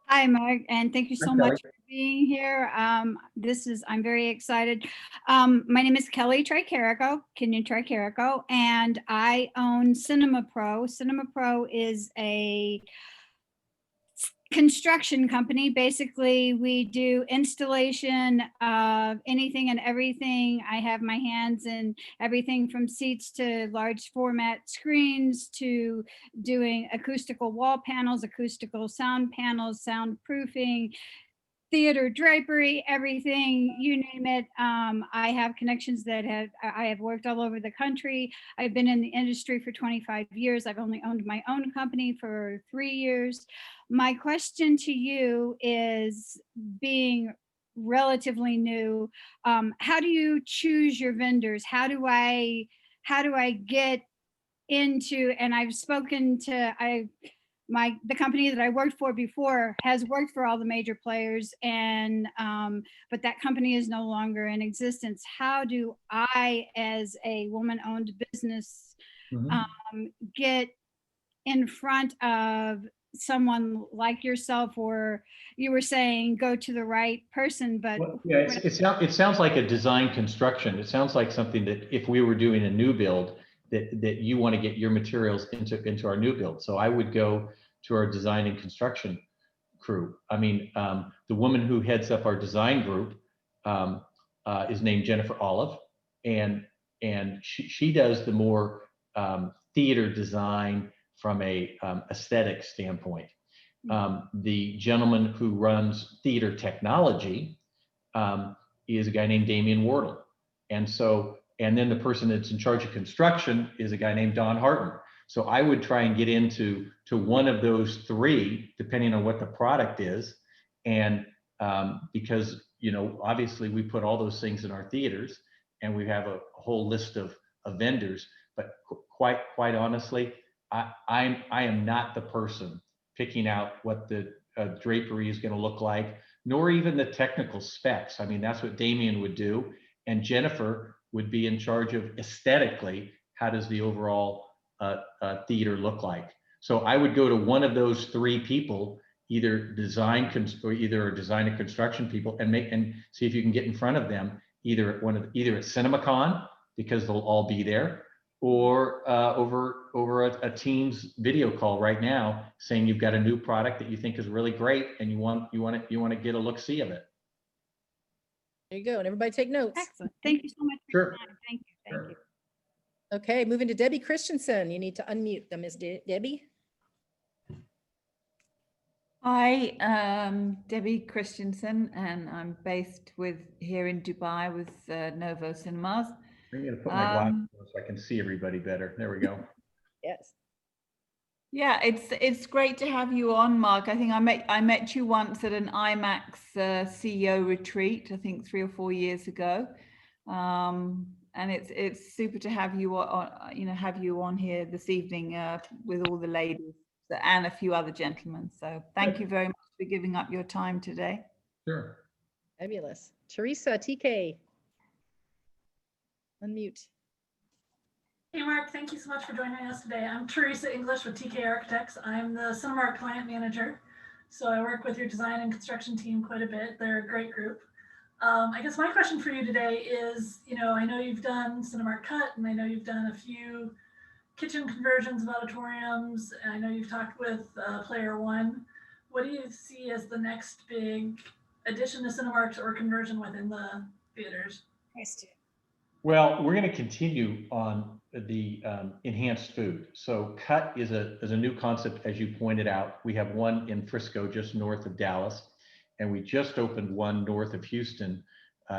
Hi, Mark, and thank you so Hi, much Kelly. for being here. I'm very excited. My name is Kynion-Tricarico, and I own Cinema Pro. Cinema Pro is a construction company. Basically, we do installation of anything and everything. I have my hands in everything from seats to large format screens to doing acoustical wall panels, acoustical sound panels, soundproofing, theater drapery, everything, you name it. I have connections that I have worked all over the country. I've been in the industry for 25 years. I've only owned my own company for 3 years. My question to you is, being relatively new, how do you choose your vendors? How do I get into, and I've spoken to, the company that I worked for before has worked for all the major players, and but that company is no longer in existence. How do I, as a woman-owned business, get in front of someone like yourself, or you were saying go to the right person, but Well, yeah, it sounds like a design construction. It sounds like something that if we were doing a new build, that you want to get your materials into our new build. So I would go to our design and construction crew. I mean, the woman who heads up our design group is named Jennifer Olive, and she does the more theater design from a aesthetic standpoint. The gentleman who runs theater technology is a guy named Damian Wardle, and then the person that's in charge of construction is a guy named Don Harton. So I would try and get into one of those three, depending on what the product is. And because, you know, obviously we put all those things in our theaters, and we have a whole list of vendors, but quite honestly, I am not the person picking out what the drapery is going to look like, nor even the technical specs. I mean, that's what Damian would do. And Jennifer would be in charge of aesthetically, how does the overall theater look like? So I would go to one of those three people, either design or construction people, and see if you can get in front of them either at CinemaCon, because they'll all be there, or over a Teams video call right now, saying you've got a new product that you think is really great and you want to get a look-see of it. There you go. And everybody take notes. Excellent. Thank you so much for your time. Thank you. Thank you. Okay, moving to Debbie Christensen. You need to unmute them, Miss Debbie. Hi, Debbie Christensen, and I'm based here in Dubai with Novo Cinemas. I'm going to put my glasses on so I can see everybody better. There we go. Yes. Yeah, it's great to have you on, Mark. I think I met you once at an IMAX CEO retreat, I think 3 or 4 years ago, and it's super to have you on here this evening with all the ladies and a few other gentlemen. So thank you very much for giving up your time today. Sure. Fabulous. Teresa, TK. Unmute. Hey, Mark, thank you so much for joining us today. I'm Teresa English with TK Architects. I'm the Cinemark client manager. So I work with your design and construction team quite a bit. They're a great group. I guess my question for you today is, I know you've done Cinemark Cut, and I know you've done a few kitchen conversions of auditoriums, and I know you've talked with Player One. What do you see as the next big addition to Cinemarks or conversion within the theaters? Well, we're going to continue on the enhanced food. So Cut is a new concept, as you pointed out. We have one in Frisco, just north of Dallas, and we just opened one north of Houston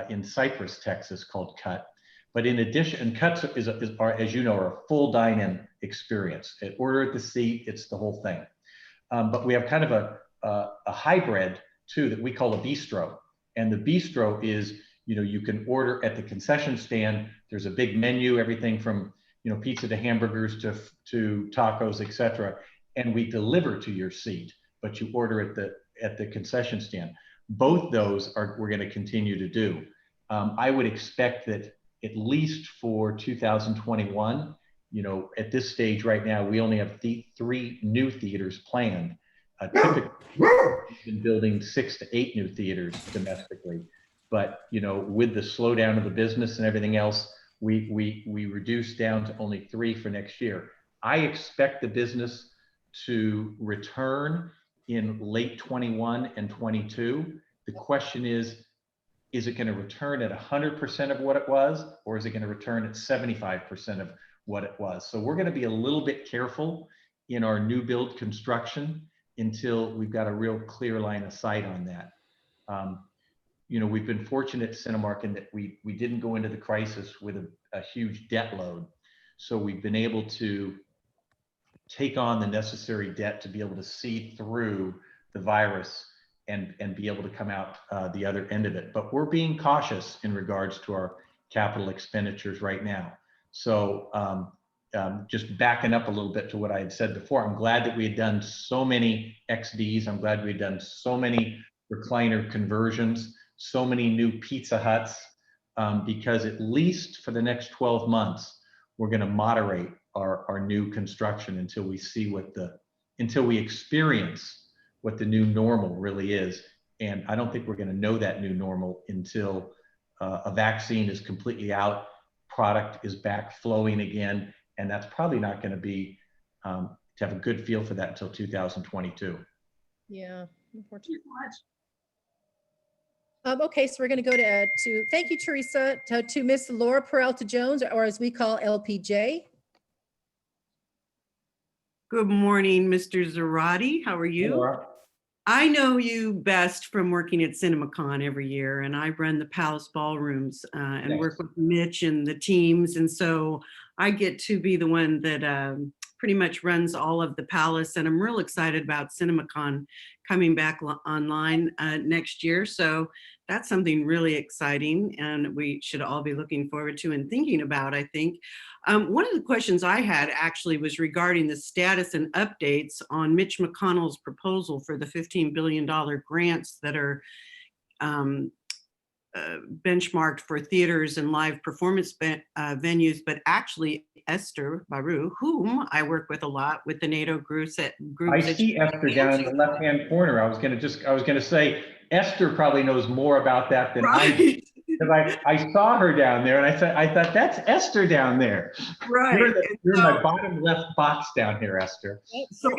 in Cypress, Texas, called Cut. But in addition, and Cuts are, as you know, are a full dine-in experience. Order at the seat, it's the whole thing. But we have kind of a hybrid too that we call a bistro. And the bistro is, you can order at the concession stand. There's a big menu, everything from pizza to hamburgers to tacos, etc. And we deliver to your seat, but you order at the concession stand. Both those we're going to continue to do. I would expect that at least for 2021, at this stage right now, we only have 3 new theaters planned. Typically, we've been building 6 to 8 new theaters domestically. But with the slowdown of the business and everything else, we reduced down to only 3 for next year. I expect the business to return in late 21 and 22. The question is it going to return at 100% of what it was, or is it going to return at 75% of what it was? So we're going to be a little bit careful in our new build construction until we've got a real clear line of sight on that. We've been fortunate at Cinemark in that we didn't go into the crisis with a huge debt load. So we've been able to take on the necessary debt to be able to see through the virus and be able to come out the other end of it. But we're being cautious in regards to our capital expenditures right now. So just backing up a little bit to what I had said before, I'm glad that we had done so many XDs. I'm glad we had done so many recliner conversions, so many new Pizza Huts, because at least for the next 12 months, we're going to moderate our new construction until we see until we experience what the new normal really is. And I don't think we're going to know that new normal until a vaccine is completely out, product is back flowing again, and that's probably not going to be to have a good feel for that until 2022. Yeah, unfortunately. Okay, so we're going to go to thank you, Teresa, to Miss Laura Peralta Jones, or as we call LPJ. Good morning, Mr. Zoradi. How are you? Laura. I know you best from working at CinemaCon every year, and I run the Palace Ballrooms and work with Mitch and the teams. And so I get to be the one that pretty much runs all of the Palace. And I'm real excited about CinemaCon coming back online next year. So that's something really exciting, and we should all be looking forward to and thinking about, I think. One of the questions I had actually was regarding the status and updates on Mitch McConnell's proposal for the $15 billion grants that are benchmarked for theaters and live performance venues, but actually Esther Baru, whom I work with a lot with the NATO groups at I see Esther down in the left-hand corner. I was gonna say, Esther probably knows more about that than I do. Because I saw her down there and I thought that's Esther down there. Right. You're in my bottom left box down here, Esther. So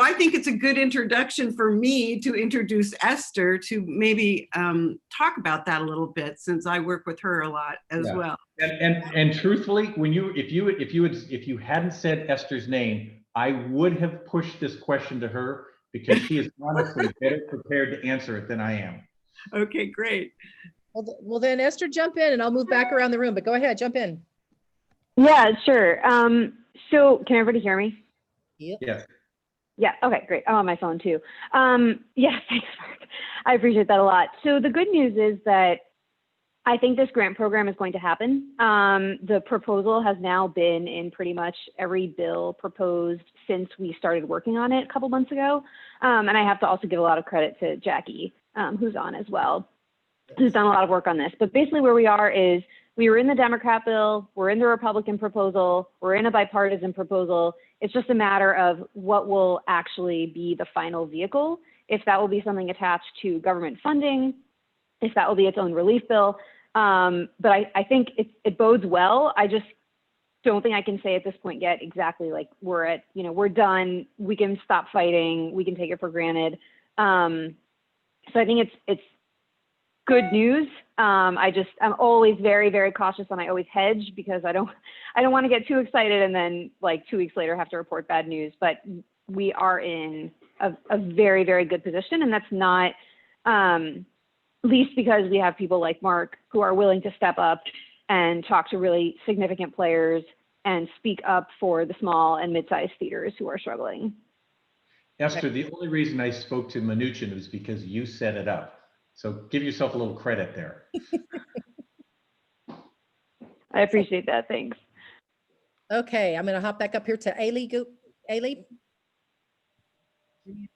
I think it's a good introduction for me to introduce Esther to maybe talk about that a little bit, since I work with her a lot as well. And truthfully, if you hadn't said Esther's name, I would have pushed this question to her, because she is honestly better prepared to answer it than I am. Okay, great. Well, then Esther, jump in and I'll move back around the room, but go ahead, jump in. Yeah, sure. So can everybody hear me? Yep. Yes. Yeah, okay, great. I'm on my phone too. Yeah, thanks, Mark. I appreciate that a lot. So the good news is that I think this grant program is going to happen. The proposal has now been in pretty much every bill proposed since we started working on it a couple months ago. And I have to also give a lot of credit to Jackie, who's on as well, who's done a lot of work on this. But basically where we are is we were in the Democrat bill, we're in the Republican proposal, we're in a bipartisan proposal. It's just a matter of what will actually be the final vehicle, if that will be something attached to government funding, if that will be its own relief bill. But I think it bodes well. I just don't think I can say at this point yet exactly like we're done, we can stop fighting, we can take it for granted. So I think it's good news. I'm always very, very cautious, and I always hedge because I don't want to get too excited and then like 2 weeks later have to report bad news. But we are in a very, very good position, and that's not least because we have people like Mark who are willing to step up and talk to really significant players and speak up for the small and mid-sized theaters who are struggling. Esther, the only reason I spoke to Mnuchin was because you set it up. So give yourself a little credit there. I appreciate that. Thanks. Okay, I'm going to hop back up here to Ailey. Ailey? There you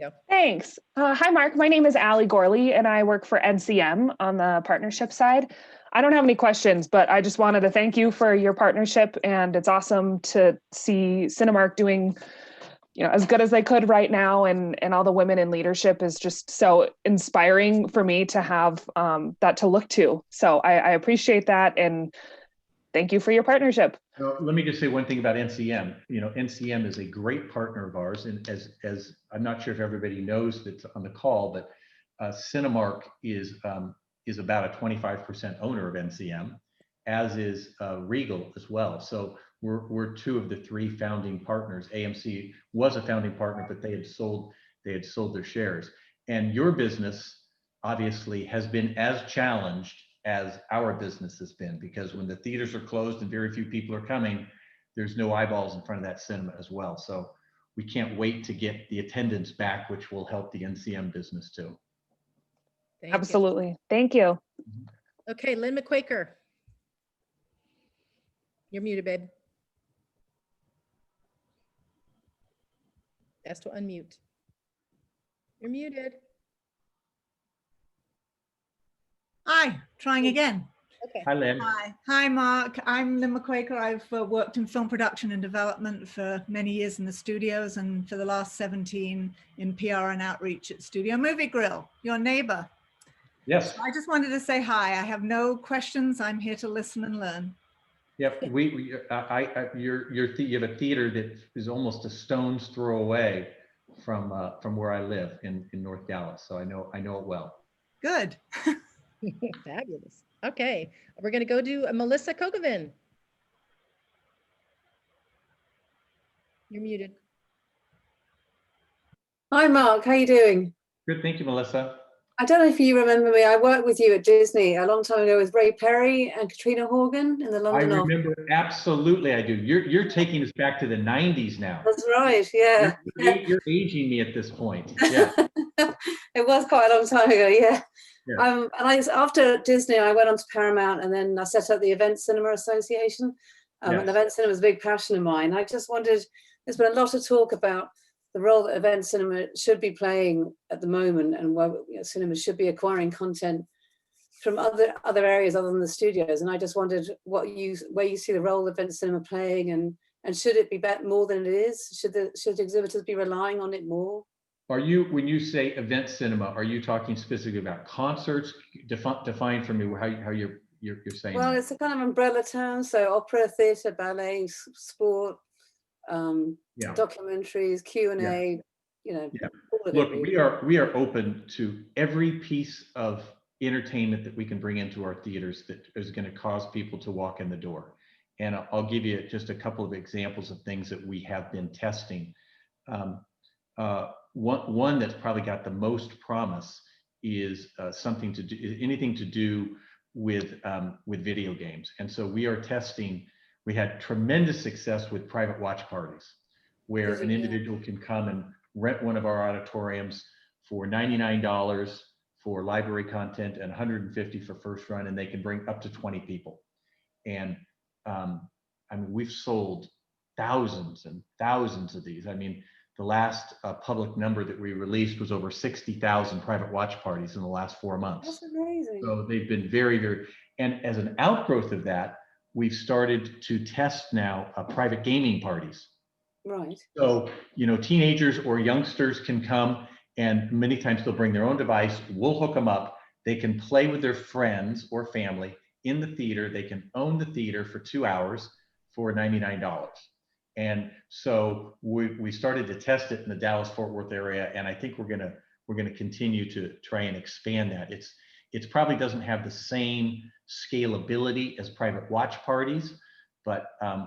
go. Thanks. Hi, Mark. My name is Allie Gorley, and I work for NCM on the partnership side. I don't have any questions, but I just wanted to thank you for your partnership, and it's awesome to see Cinemark doing as good as they could right now, and all the women in leadership is just so inspiring for me to have that to look to. So I appreciate that, and thank you for your partnership. Well, let me just say one thing about NCM. NCM is a great partner of ours, and as I'm not sure if everybody knows that's on the call, but Cinemark is about a 25% owner of NCM, as is Regal as well. So we're two of the three founding partners. AMC was a founding partner, but they had sold their shares. And your business obviously has been as challenged as our business has been, because when the theaters are closed and very few people are coming, there's no eyeballs in front of that cinema as well. So we can't wait to get the attendance back, which will help the NCM business too. Absolutely. Thank you. Okay, Lynn McQuaker. You're muted, babe. Ask to unmute. You're muted. Hi, trying again. Okay. Hi, Lynn. Hi, Mark. I'm Lynn McQuaker. I've worked in film production and development for many years in the studios, and for the last 17 in PR and outreach at Studio Movie Grill, your neighbor. Yes. So I just wanted to say hi. I have no questions. I'm here to listen and learn. Yep, you have a theater that is almost a stone's throw away from where I live in North Dallas, so I know it well. Good. Fabulous. Okay, we're going to go to Melissa Kogovin. You're muted. Hi, Mark. How you doing? Good, thank you, Melissa. I don't know if you remember me. I worked with you at Disney a long time ago with Ray Perry and Katrina Horgan in the London office. I remember, absolutely I do. You're taking us back to the 90s now. That's right, yeah. You're aging me at this point. Yeah. It was quite a long time ago, yeah. And after Disney, I went on to Paramount, and then I set up the Event Cinema Association. And Event Cinema is a big passion of mine. I just wondered, there's been a lot of talk about the role that event cinema should be playing at the moment, and where cinemas should be acquiring content from other areas other than the studios. And I just wondered where you see the role of event cinema playing, and should it be more than it is? Should exhibitors be relying on it more? Are you, when you say event cinema, are you talking specifically about concerts? Define for me how you're saying. Well, that. it's a kind of umbrella term. So opera, theatre, ballet, sport, documentaries, Q&A, all of Look, it, really. we are open to every piece of entertainment that we can bring into our theaters that is going to cause people to walk in the door. And I'll give you just a couple of examples of things that we have been testing. One that's probably got the most promise is anything to do with video games. And so we are testing. We had tremendous success with private watch parties, where an individual can come and rent one of our auditoriums for $99 for library content and $150 for first run, and they can bring up to 20 people. And I mean, we've sold thousands and thousands of these. I mean, the last public number that we released was over 60,000 private watch parties in the last 4 months. That's amazing. So they've been very, very, and as an outgrowth of that, we've started to test now private gaming parties. Right. So, teenagers or youngsters can come, and many times they'll bring their own device. We'll hook them up. They can play with their friends or family in the theater. They can own the theater for 2 hours for $99. And so we started to test it in the Dallas-Fort Worth area, and I think we're gonna continue to try and expand that. It's probably doesn't have the same scalability as private watch parties, but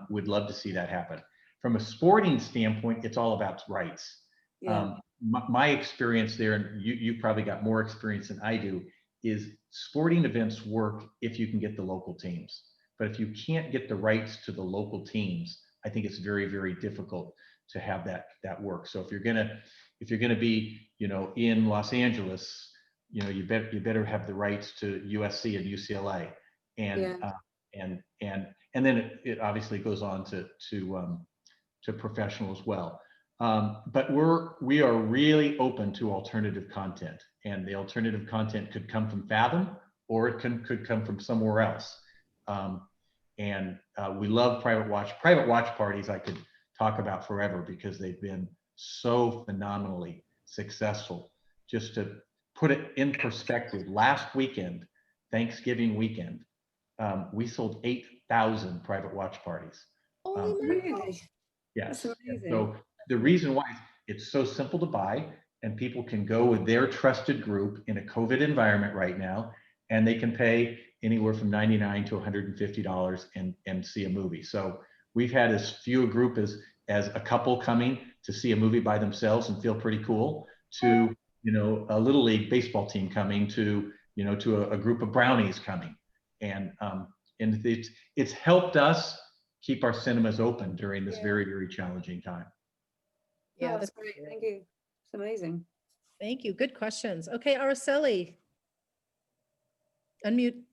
we'd love to see that happen. From a sporting standpoint, it's all about rights. Yeah. My experience there, and you probably got more experience than I do, is sporting events work if you can get the local teams. But if you can't get the rights to the local teams, I think it's very, very difficult to have that work. So if you're gonna be, in Los Angeles, you better have the rights to USC and UCLA, and then it obviously goes on to professional as well. But we are really open to alternative content, and the alternative content could come from Fathom, or it could come from somewhere else. And we love private watch parties. I could talk about forever because they've been so phenomenally successful. Just to put it in perspective, last weekend, Thanksgiving weekend, we sold 8,000 private watch parties. Really? Yes. That's amazing. So the reason why it's so simple to buy, and people can go with their trusted group in a COVID environment right now, and they can pay anywhere from $99 to $150 and see a movie. So we've had as few a group as a couple coming to see a movie by themselves and feel pretty cool, to a little league baseball team coming, to a group of brownies coming, and it's helped us keep our cinemas open during this very, very challenging time. Yeah, that's great. Thank you. It's amazing. Thank you. Good questions. Okay, Araceli. Unmute,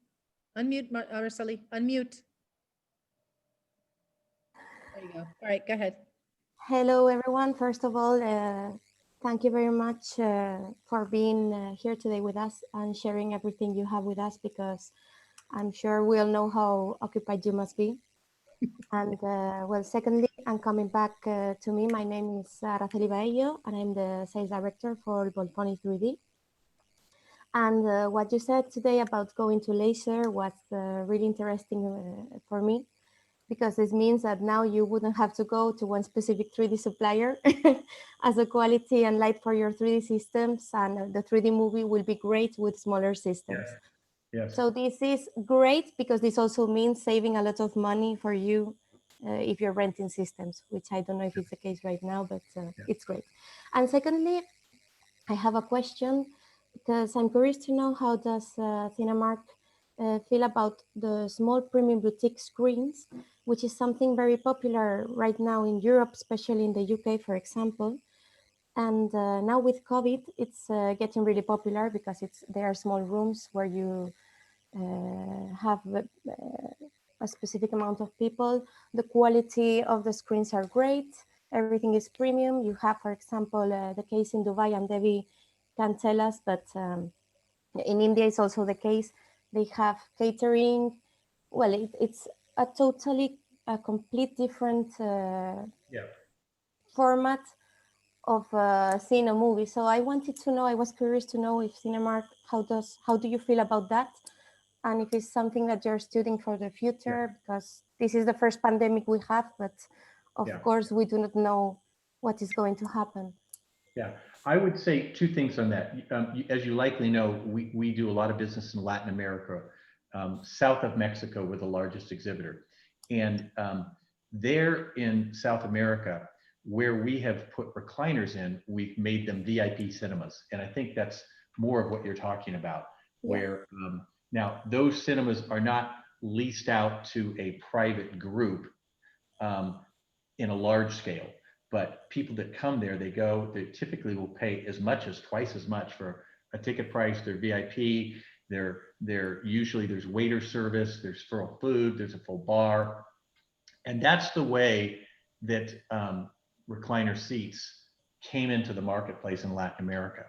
Araceli, unmute. There you go. All right, go ahead. Hello, everyone. First of all, thank you very much for being here today with us and sharing everything you have with us, because I'm sure we all know how occupied you must be. And well, secondly, I'm coming back to me. My name is Araceli Baello, and I'm the sales director for Volponi 3D. And what you said today about going to laser was really interesting for me, because this means that now you wouldn't have to go to one specific 3D supplier as the quality and light for your 3D systems, and the 3D movie will be great with smaller systems. Yes. So this is great, because this also means saving a lot of money for you if you're renting systems, which I don't know if it's the case right now, but it's great. And secondly, I have a question, because I'm curious to know, how does Cinemark feel about the small premium boutique screens, which is something very popular right now in Europe, especially in the UK, for example. And now with COVID, it's getting really popular, because there are small rooms where you have a specific amount of people. The quality of the screens are great. everything is premium. You have, for example, the case in Dubai, and Debbie can tell us, but in India it's also the case. They have catering. Well, it's a complete different format of seeing a movie. So I wanted to know, I was curious to know if Cinemark, how do you feel about that? And if it's something that you're studying for the future, because this is the first pandemic we have, but of course we do not know what is going to happen. Yeah, I would say two things on that. As you likely know, we do a lot of business in Latin America. South of Mexico, we're the largest exhibitor. And there in South America, where we have put recliners in, we've made them VIP cinemas. And I think that's more of what you're talking about, where now those cinemas are not leased out to a private group in a large scale. But people that come there, they typically will pay as much as twice as much for a ticket price. They're VIP. They're usually, there's waiter service, there's full food, there's a full bar. And that's the way that recliner seats came into the marketplace in Latin America.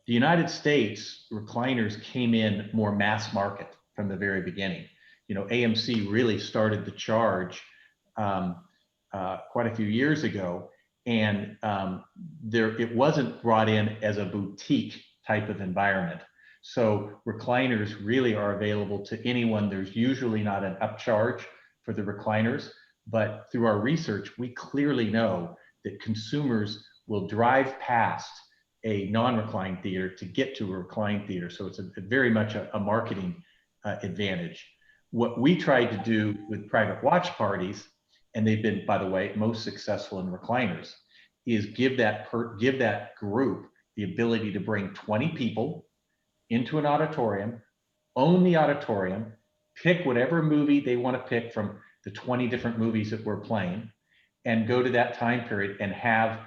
The United States, recliners came in more mass market from the very beginning. You know, AMC really started the charge quite a few years ago, and it wasn't brought in as a boutique type of environment. So recliners really are available to anyone. There's usually not an upcharge for the recliners, but through our research, we clearly know that consumers will drive past a non-reclined theater to get to a reclined theater. So it's very much a marketing advantage. What we tried to do with private watch parties, and they've been, by the way, most successful in recliners, is give that group the ability to bring 20 people into an auditorium, own the auditorium, pick whatever movie they want to pick from the 20 different movies that we're playing, and go to that time period and have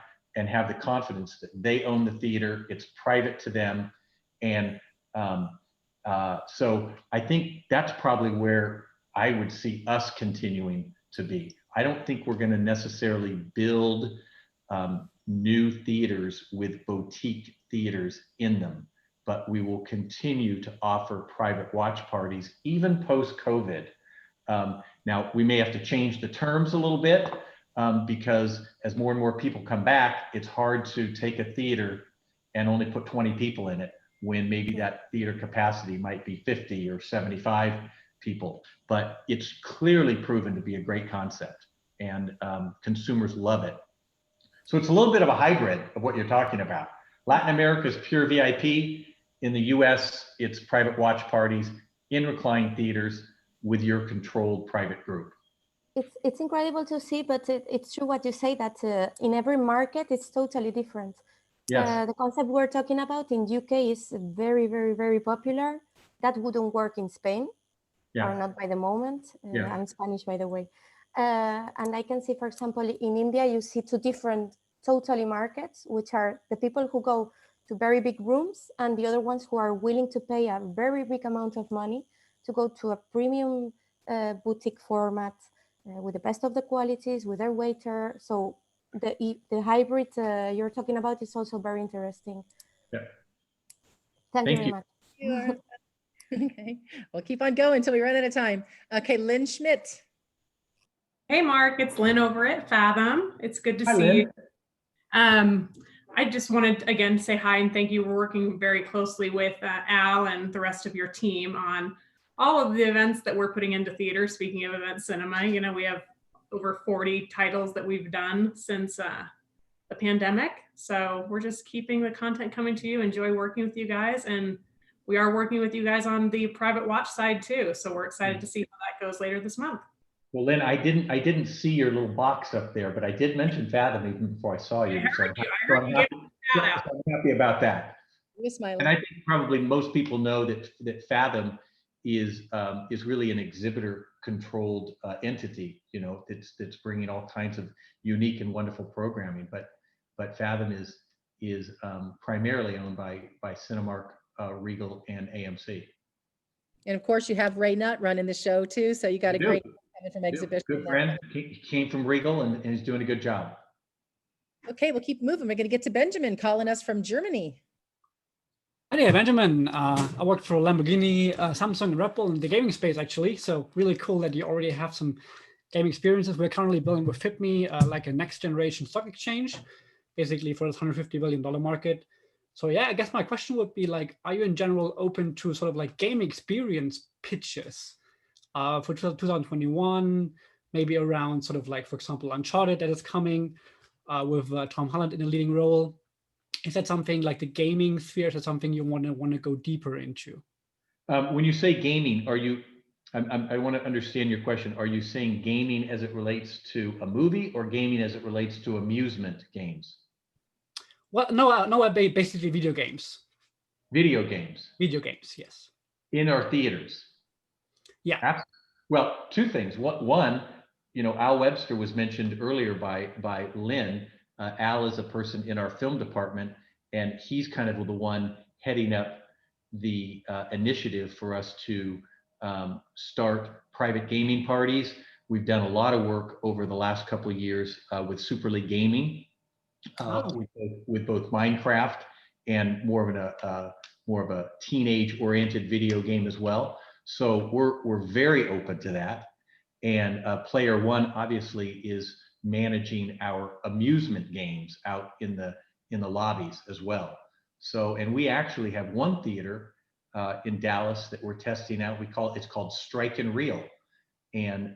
the confidence that they own the theater, it's private to them. And so I think that's probably where I would see us continuing to be. I don't think we're going to necessarily build new theaters with boutique theaters in them, but we will continue to offer private watch parties, even post-COVID. Now, we may have to change the terms a little bit because as more and more people come back, it's hard to take a theater and only put 20 people in it when maybe that theater capacity might be 50 or 75 people. But it's clearly proven to be a great concept, and consumers love it. So it's a little bit of a hybrid of what you're talking about. Latin America is pure VIP. In the US, it's private watch parties in reclined theaters with your controlled private group. It's incredible to see, but it's true what you say, that in every market it's totally different. Yes. The concept we're talking about in UK is very, very, very popular. That wouldn't work in Spain, or not by the moment. I'm Spanish, by the way. And I can see, for example, in India, you see two different totally markets, which are the people who go to very big rooms and the other ones who are willing to pay a very big amount of money to go to a premium boutique format with the best of the qualities, with their waiter. So the hybrid you're talking about is also very interesting. Yeah. Thank you very much. Okay, we'll keep on going until we run out of time. Okay, Lynn Schmidt. Hey, Mark, it's Lynn over at Fathom. It's good to see Lynn. you. I just wanted to, again, say hi and thank you. We're working very closely with Al and the rest of your team on all of the events that we're putting into theater. Speaking of event cinema, you know, we have over 40 titles that we've done since the pandemic. So we're just keeping the content coming to you. Enjoy working with you guys. And we are working with you guys on the private watch side too. So we're excited to see how that goes later this month. Well, Lynn, I didn't see your little box up there, but I did mention Fathom even before I saw you. I'm happy about that. You're smiling. And I think probably most people know that Fathom is really an exhibitor-controlled entity. You know, it's bringing all kinds of unique and wonderful programming. But Fathom is primarily owned by Cinemark, Regal, and AMC. And of course, you have Ray Nutt running the show too. So you got a great from exhibition. Good friend. He came from Regal and he's doing a good job. Okay, we'll keep moving. We're going to get to Benjamin calling us from Germany. Hi there, Benjamin. I worked for Lamborghini, Samsung, and Ripple in the gaming space, actually. So really cool that you already have some gaming experiences. We're currently building with FitMe, like a next generation stock exchange, basically for this $150 billion market. So yeah, I guess my question would be like, are you in general open to sort of like game experience pitches for 2021, maybe around sort of like, for example, Uncharted that is coming with Tom Holland in a leading role? Is that something like the gaming sphere? Is that something you want to go deeper into? When you say gaming, are you? I want to understand your question. Are you saying gaming as it relates to a movie, or gaming as it relates to amusement games? Well, no, basically video games. Video games. Video games, yes. In our theaters. Yeah. Well, two things. One, Al Webster was mentioned earlier by Lynn. Al is a person in our film department, and he's kind of the one heading up the initiative for us to start private gaming parties. We've done a lot of work over the last couple of years with Super League Gaming, with both Minecraft and more of a teenage-oriented video game as well. So we're very open to that. And Player One obviously is managing our amusement games out in the lobbies as well. So, and we actually have one theater in Dallas that we're testing out. It's called Strike and Reel, and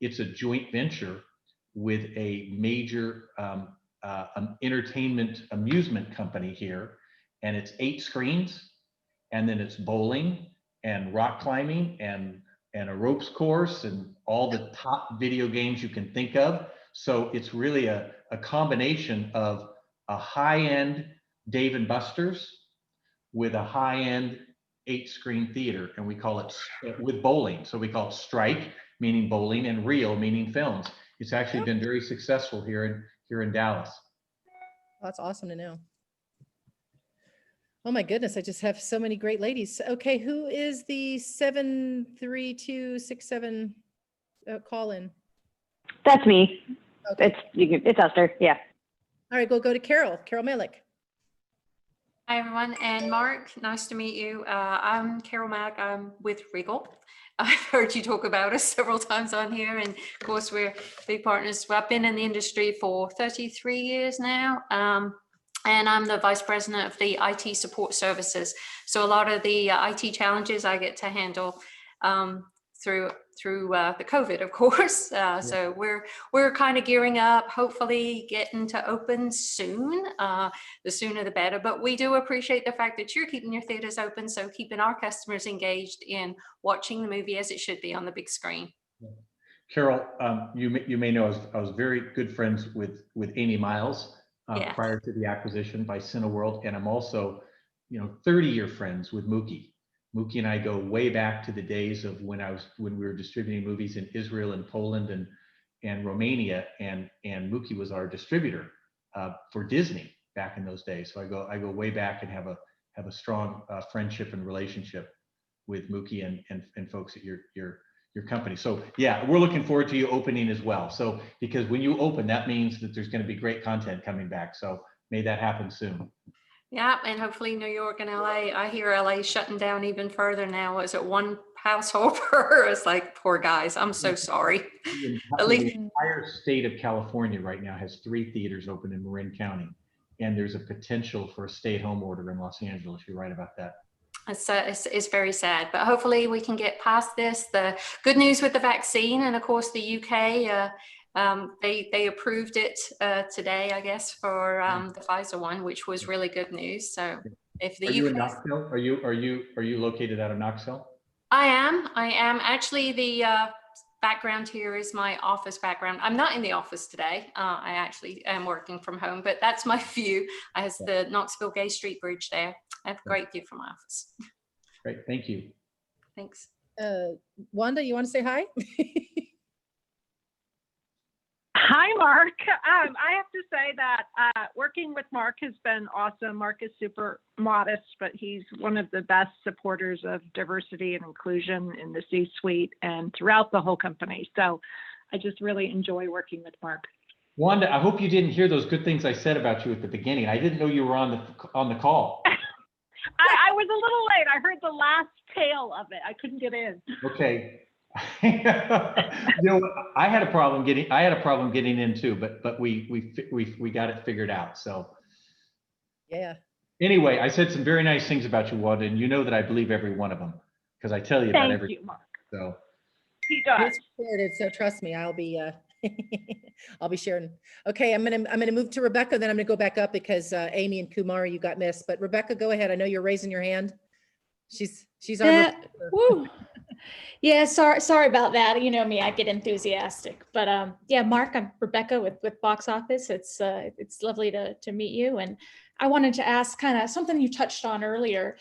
it's a joint venture with a major entertainment amusement company here, and it's 8 screens, and then it's bowling and rock climbing and a ropes course and all the top video games you can think of. So it's really a combination of a high-end Dave & Buster's with a high-end 8-screen theater, and we call it with bowling. So we call it Strike, meaning bowling, and Reel, meaning films. It's actually been very successful here in Dallas. That's awesome to know. Oh my goodness, I just have so many great ladies. Okay, who is the 73267 call in? That's me. Okay. It's Esther. Yeah. All right, we'll go to Carol Malik. Hi, everyone. And Mark, nice to meet you. I'm Carol Mack. I'm with Regal. I've heard you talk about us several times on here. And of course, we're big partners. Well, I've been in the industry for 33 years now. And I'm the vice president of the IT support services. So a lot of the IT challenges I get to handle through the COVID, of course. So we're kind of gearing up, hopefully getting to open soon. The sooner the better. But we do appreciate the fact that you're keeping your theaters open, so keeping our customers engaged in watching the movie as it should be on the big screen. Carol, you may know I was very good friends with Amy Miles prior to the acquisition by Cineworld, and I'm also 30-year friends with Mookie. Mookie and I go way back to the days of when we were distributing movies in Israel and Poland and Romania, and Mookie was our distributor for Disney back in those days. So I go way back and have a strong friendship and relationship with Mookie and folks at your company. So yeah, we're looking forward to you opening as well. So because when you open, that means that there's going to be great content coming back. So may that happen soon. Yeah, and hopefully New York and LA. I hear LA shutting down even further now. Is it one household per? It's like, poor guys. I'm so sorry. At least the entire state of California right now has 3 theaters open in Marin County, and there's a potential for a stay-at-home order in Los Angeles. You're right about that. It's very sad, but hopefully we can get past this. The good news with the vaccine, and of course the UK, they approved it today, I guess, for the Pfizer one, which was really good news. So if the you in Knoxville? Are you located out of Knoxville? I am actually the background here is my office background. I'm not in the office today. I actually am working from home, but that's my view. I have the Knoxville Gay Street Bridge there. I have a great view from my office. Great, thank you. Thanks. Wanda, you want to say hi? Hi, Mark. I have to say that working with Mark has been awesome. Mark is super modest, but he's one of the best supporters of diversity and inclusion in the C-suite and throughout the whole company. So I just really enjoy working with Mark. Wanda, I hope you didn't hear those good things I said about you at the beginning. I didn't know you were on the call. I was a little late. I heard the last tail of it. I couldn't get in. Okay. You know, I had a problem getting in too, but we got it figured out. So Yeah. anyway, I said some very nice things about you, Wanda, and you know that I believe every one of them because I tell you about Thank every. you, Mark. So He does. It's recorded, so trust me, I'll be I'll be sharing. Okay, I'm gonna move to Rebecca, then I'm gonna go back up because Amy and Kumar, you got missed. But Rebecca, go ahead. I know you're raising your hand. She's our Yeah, woo. Yeah, sorry about that. You know me, I get enthusiastic. But yeah, Mark, I'm Rebecca with Box Office. It's lovely to meet you. And I wanted to ask kind of something you touched on earlier.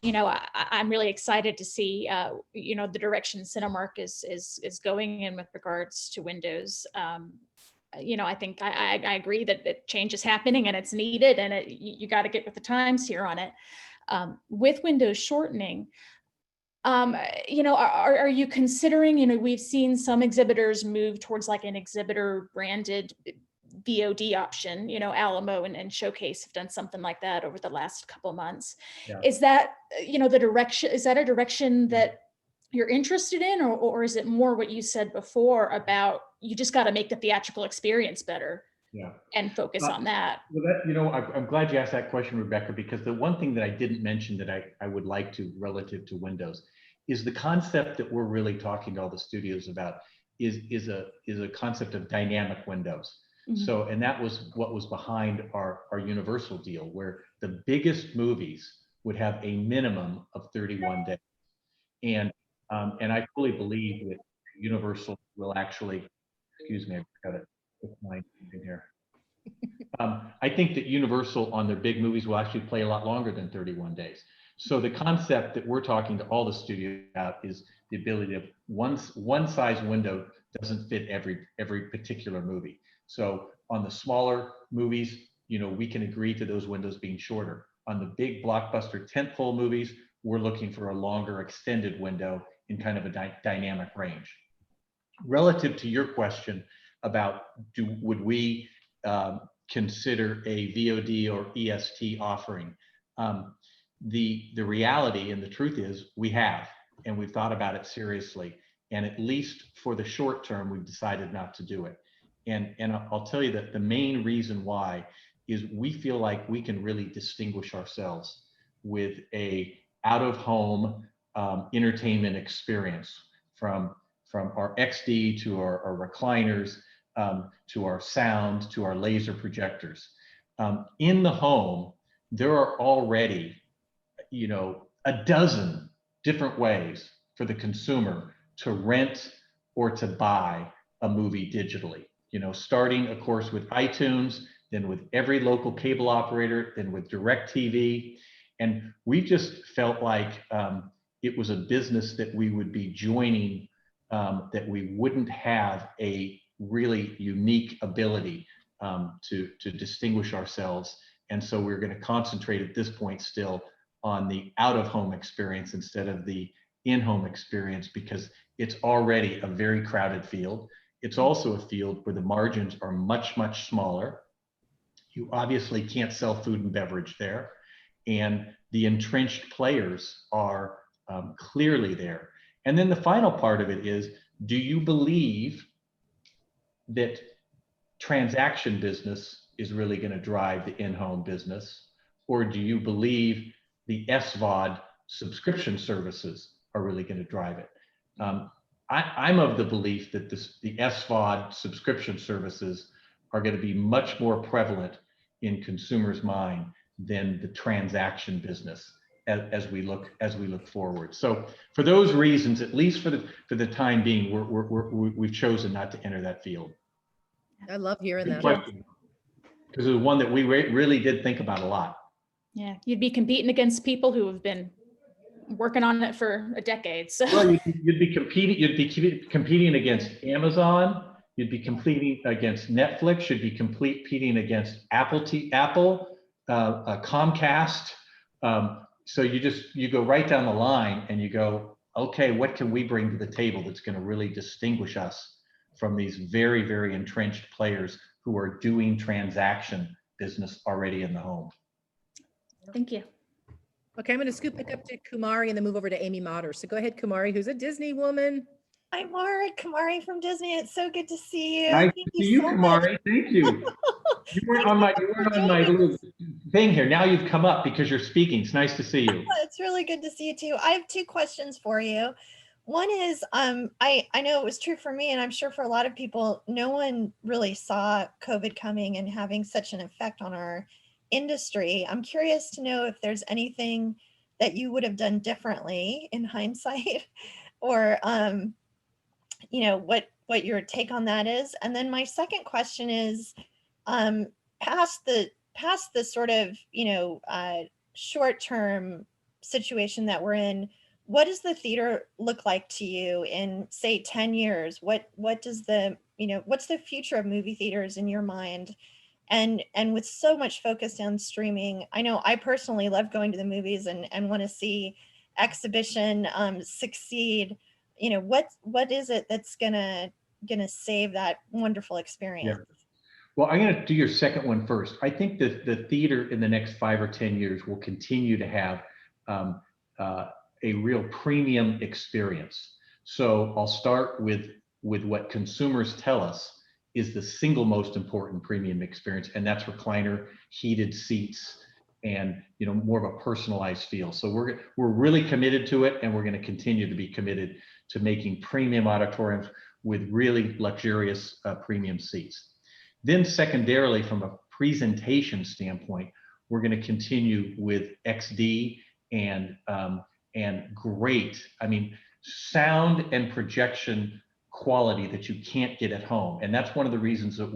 You know, I'm really excited to see you know, the direction Cinemark is going in with regards to Windows. You know, I think I agree that change is happening and it's needed, and you got to get with the times here on it. With Windows shortening, you know, are you considering, you know, we've seen some exhibitors move towards like an exhibitor branded VOD option, you know, Alamo and Showcase have done something like that over the last couple months. Yeah. Is that, you know, is that a direction that you're interested in, or is it more what you said before about you just got to make the theatrical experience better? Yeah. And focus on that. Well, you know, I'm glad you asked that question, Rebecca, because the one thing that I didn't mention that I would like to relative to Windows is the concept that we're really talking to all the studios about is a concept of dynamic windows. Mm-hmm. So, and that was what was behind our Universal deal, where the biggest movies would have a minimum of 31 days. And I fully believe that Universal will actually, excuse me, I've got to put mine in here. I think that Universal on their big movies will actually play a lot longer than 31 days. So the concept that we're talking to all the studios about is the ability of one size window doesn't fit every particular movie. So on the smaller movies, you know, we can agree to those windows being shorter. On the big blockbuster tentpole movies, we're looking for a longer extended window in kind of a dynamic range. Relative to your question about would we consider a VOD or EST offering, the reality and the truth is we have, and we've thought about it seriously, and at least for the short term we've decided not to do it. And I'll tell you that the main reason why is we feel like we can really distinguish ourselves with a out-of-home entertainment experience, from our XD to our recliners, to our sound, to our laser projectors. In the home, there are already, you know, a dozen different ways for the consumer to rent or to buy a movie digitally. You know, starting, of course, with iTunes, then with every local cable operator, then with DirecTV. And we just felt like it was a business that we would be joining, that we wouldn't have a really unique ability to distinguish ourselves. And so we're going to concentrate at this point still on the out-of-home experience instead of the in-home experience, because it's already a very crowded field. It's also a field where the margins are much, much smaller. You obviously can't sell food and beverage there. And the entrenched players are clearly there. And then the final part of it is, do you believe that transaction business is really going to drive the in-home business? Or do you believe the SVOD subscription services are really going to drive it? I'm of the belief that the SVOD subscription services are going to be much more prevalent in consumers' mind than the transaction business as we look forward. So for those reasons, at least for the time being, we've chosen not to enter that field. I love hearing Good that. question. Because it was one that we really did think about a lot. Yeah, you'd be competing against people who have been working on it for a decade. So well, you'd be competing against Amazon. You'd be competing against Netflix. You'd be competing against Apple, Comcast. So you go right down the line and you go, okay, what can we bring to the table that's going to really distinguish us from these very, very entrenched players who are doing transaction business already in the home. Thank you. Okay, I'm going to scoop back up to Kumari and then move over to Amy Motter. So go ahead, Kumari, who's a Disney woman. Hi, Mark. Kumari from Disney. It's so good to see you. Nice Thank to see you you, so much. Kumari. Thank you. You weren't on my little thing here. Now you've come up because you're speaking. It's nice to see you. It's really good to see you too. I have two questions for you. One is, I know it was true for me, and I'm sure for a lot of people, no one really saw COVID coming and having such an effect on our industry. I'm curious to know if there's anything that you would have done differently in hindsight, or you know, what your take on that is. And then my second question is, past the sort of, you know, short-term situation that we're in, what does the theater look like to you in, say, 10 years? What does the, you know, what's the future of movie theaters in your mind? And with so much focus on streaming, I know I personally love going to the movies and want to see exhibition succeed. You know, what is it that's gonna save that wonderful experience? Yeah. Well, I'm going to do your second one first. I think that the theater in the next 5 or 10 years will continue to have a real premium experience. So I'll start with what consumers tell us is the single most important premium experience, and that's recliner, heated seats, and, you know, more of a personalized feel. So we're really committed to it, and we're going to continue to be committed to making premium auditoriums with really luxurious premium seats. Then secondarily, from a presentation standpoint, we're going to continue with XD and great, I mean, sound and projection quality that you can't get at home. And that's one of the reasons that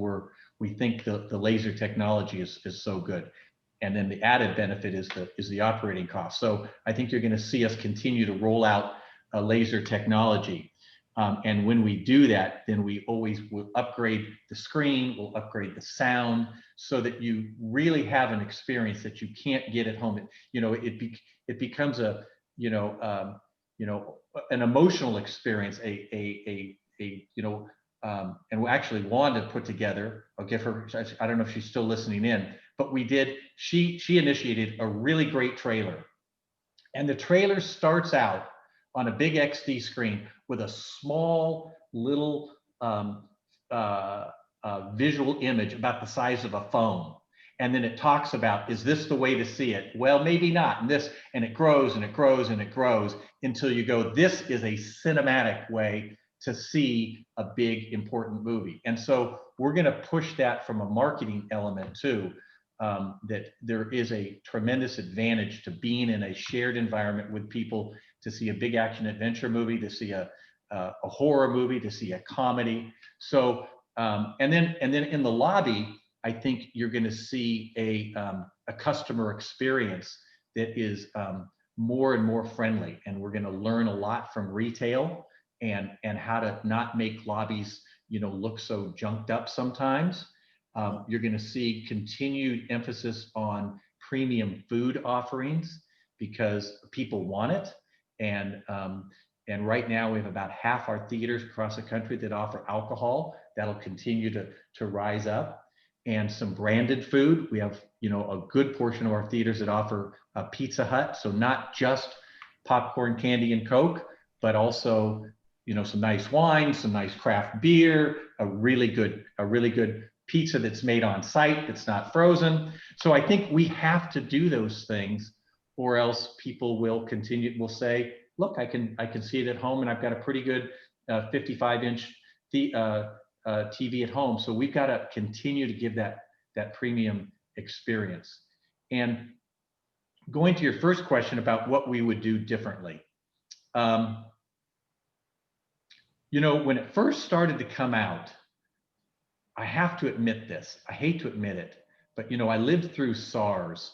we think the laser technology is so good. And then the added benefit is the operating cost. So I think you're going to see us continue to roll out a laser technology. And when we do that, then we always will upgrade the screen, we'll upgrade the sound, so that you really have an experience that you can't get at home. It becomes a an emotional experience. And actually Wanda put together. I'll give her. I don't know if she's still listening in, but we did. She initiated a really great trailer, and the trailer starts out on a big XD screen with a small little visual image about the size of a phone. And then it talks about, is this the way to see it? Well, maybe not. And it grows and it grows and it grows until you go, this is a cinematic way to see a big, important movie. And so we're going to push that from a marketing element too, that there is a tremendous advantage to being in a shared environment with people, to see a big action adventure movie, to see a horror movie, to see a comedy. So, and then in the lobby, I think you're going to see a customer experience that is more and more friendly. And we're going to learn a lot from retail and how to not make lobbies, look so junked up sometimes. You're going to see continued emphasis on premium food offerings because people want it. And right now we have about half our theaters across the country that offer alcohol. That'll continue to rise up. And some branded food. We have, a good portion of our theaters that offer a Pizza Hut. So not just popcorn, candy, and Coke, but also, some nice wine, some nice craft beer, a really good pizza that's made on site, that's not frozen. So I think we have to do those things, or else people will say, look, I can see it at home, and I've got a pretty good 55-inch TV at home. So we've got to continue to give that premium experience. And going to your first question about what we would do differently. When it first started to come out, I have to admit this, I hate to admit it, but I lived through SARS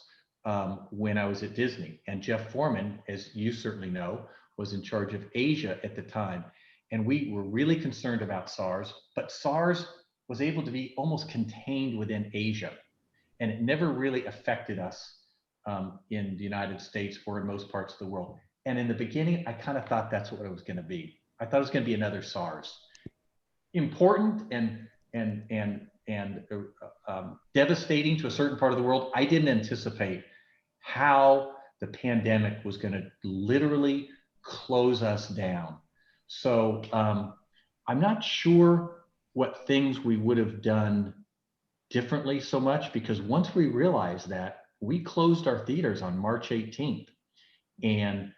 when I was at Disney, and Jeff Foreman, as you certainly know, was in charge of Asia at the time. And we were really concerned about SARS, but SARS was able to be almost contained within Asia. And it never really affected us in the United States or in most parts of the world. And in the beginning, I kind of thought that's what it was going to be. I thought it was going to be another SARS. important and devastating to a certain part of the world, I didn't anticipate how the pandemic was going to literally close us down. So I'm not sure what things we would have done differently so much, because once we realized that, we closed our theaters on March 18th. And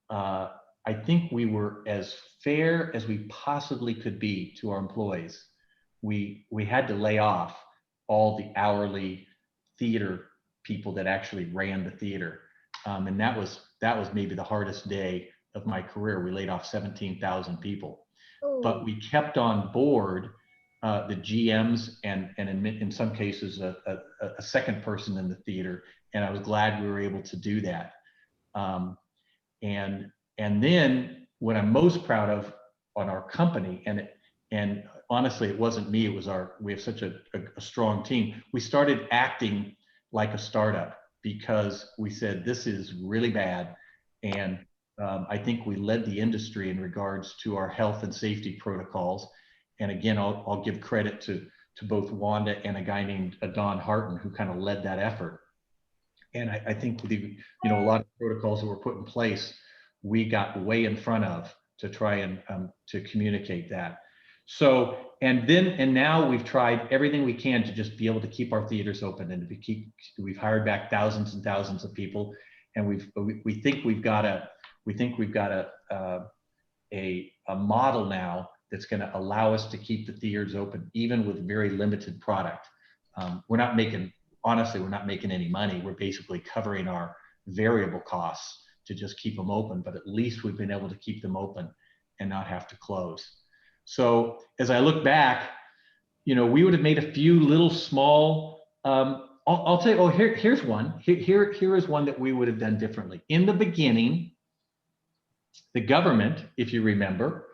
I think we were as fair as we possibly could be to our employees. We had to lay off all the hourly theater people that actually ran the theater. And that was maybe the hardest day of my career. We laid off 17,000 people. Oh. But we kept on board the GMs and in some cases a second person in the theater. And I was glad we were able to do that. And then what I'm most proud of on our company, and honestly, it wasn't me, it was we have such a strong team. We started acting like a startup because we said, this is really bad. And I think we led the industry in regards to our health and safety protocols. And again, I'll give credit to both Wanda and a guy named Don Harton, who kind of led that effort. And I think a lot of protocols that were put in place, we got way in front of to try and to communicate that. So, and now we've tried everything we can to just be able to keep our theaters open, and we've hired back thousands and thousands of people, and we think we've got a model now that's going to allow us to keep the theaters open, even with very limited product. Honestly, we're not making any money. We're basically covering our variable costs to just keep them open, but at least we've been able to keep them open and not have to close. So as I look back, we would have made a few little small, I'll tell you, here's one. Here is one that we would have done differently. In the beginning, the government, if you remember,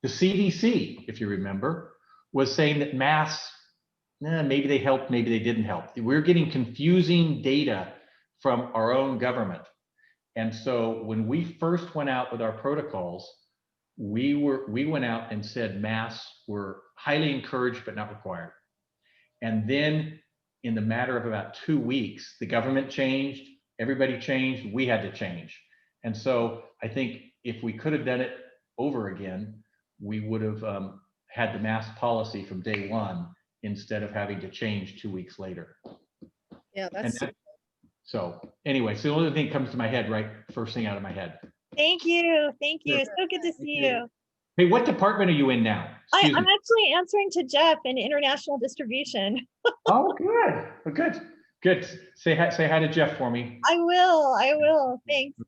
the CDC, if you remember, was saying that masks, maybe they helped, maybe they didn't help. We're getting confusing data from our own government. And so when we first went out with our protocols, we went out and said masks were highly encouraged but not required. And then in the matter of about 2 weeks, the government changed, everybody changed, we had to change. And so I think if we could have done it over again, we would have had the mask policy from day one instead of having to change 2 weeks later. Yeah, that's so anyway, so the only thing that comes to my head, right? First thing out of my head. Thank you. Thank you. Sure. So good to see you. Hey, what department are you in now? I'm actually answering to Jeff in international distribution. Oh, good. Well, good. Say hi to Jeff for me. I will. Thanks.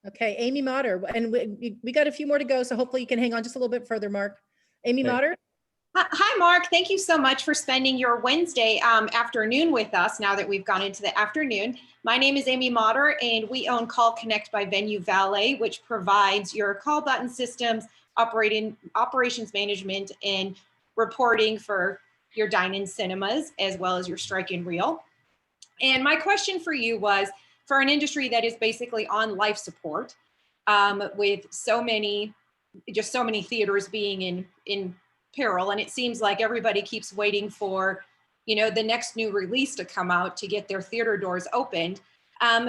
Okay, Amy Motter, and we got a few more to go, so hopefully you can hang on just a little bit further, Mark. Amy Motter. Hi, Mark. Thank you so much for spending your Wednesday afternoon with us now that we've gone into the afternoon. My name is Amy Motter, and we own Call Connect by Venue Valet, which provides your call button systems, operations management, and reporting for your dine-in cinemas, as well as your strike-in reel. And my question for you was, for an industry that is basically on life support, with so many theaters being in peril, and it seems like everybody keeps waiting for, the next new release to come out to get their theater doors opened.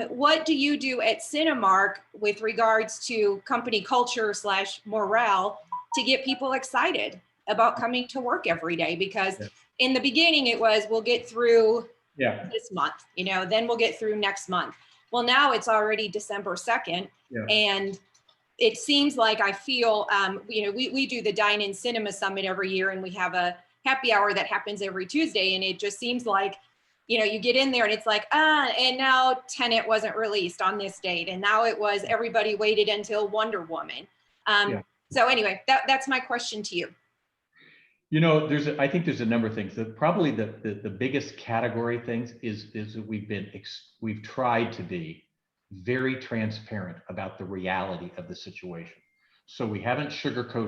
What do you do at Cinemark with regards to company culture / morale to get people excited about coming to work every day? Because in the beginning it was, we'll get through this month, then we'll get through next month. Well, now it's already December 2nd, and it seems like I feel, we do the Dine-In Cinema Summit every year, and we have a happy hour that happens every Tuesday, and it just seems like, you get in there and it's like, and now Tenet wasn't released on this date, and now it was, everybody waited until Wonder Woman. So anyway, that's my question to you. I think there's a number of things. Probably the biggest category things is that we've tried to be very transparent about the reality of the situation. So we haven't sugarcoated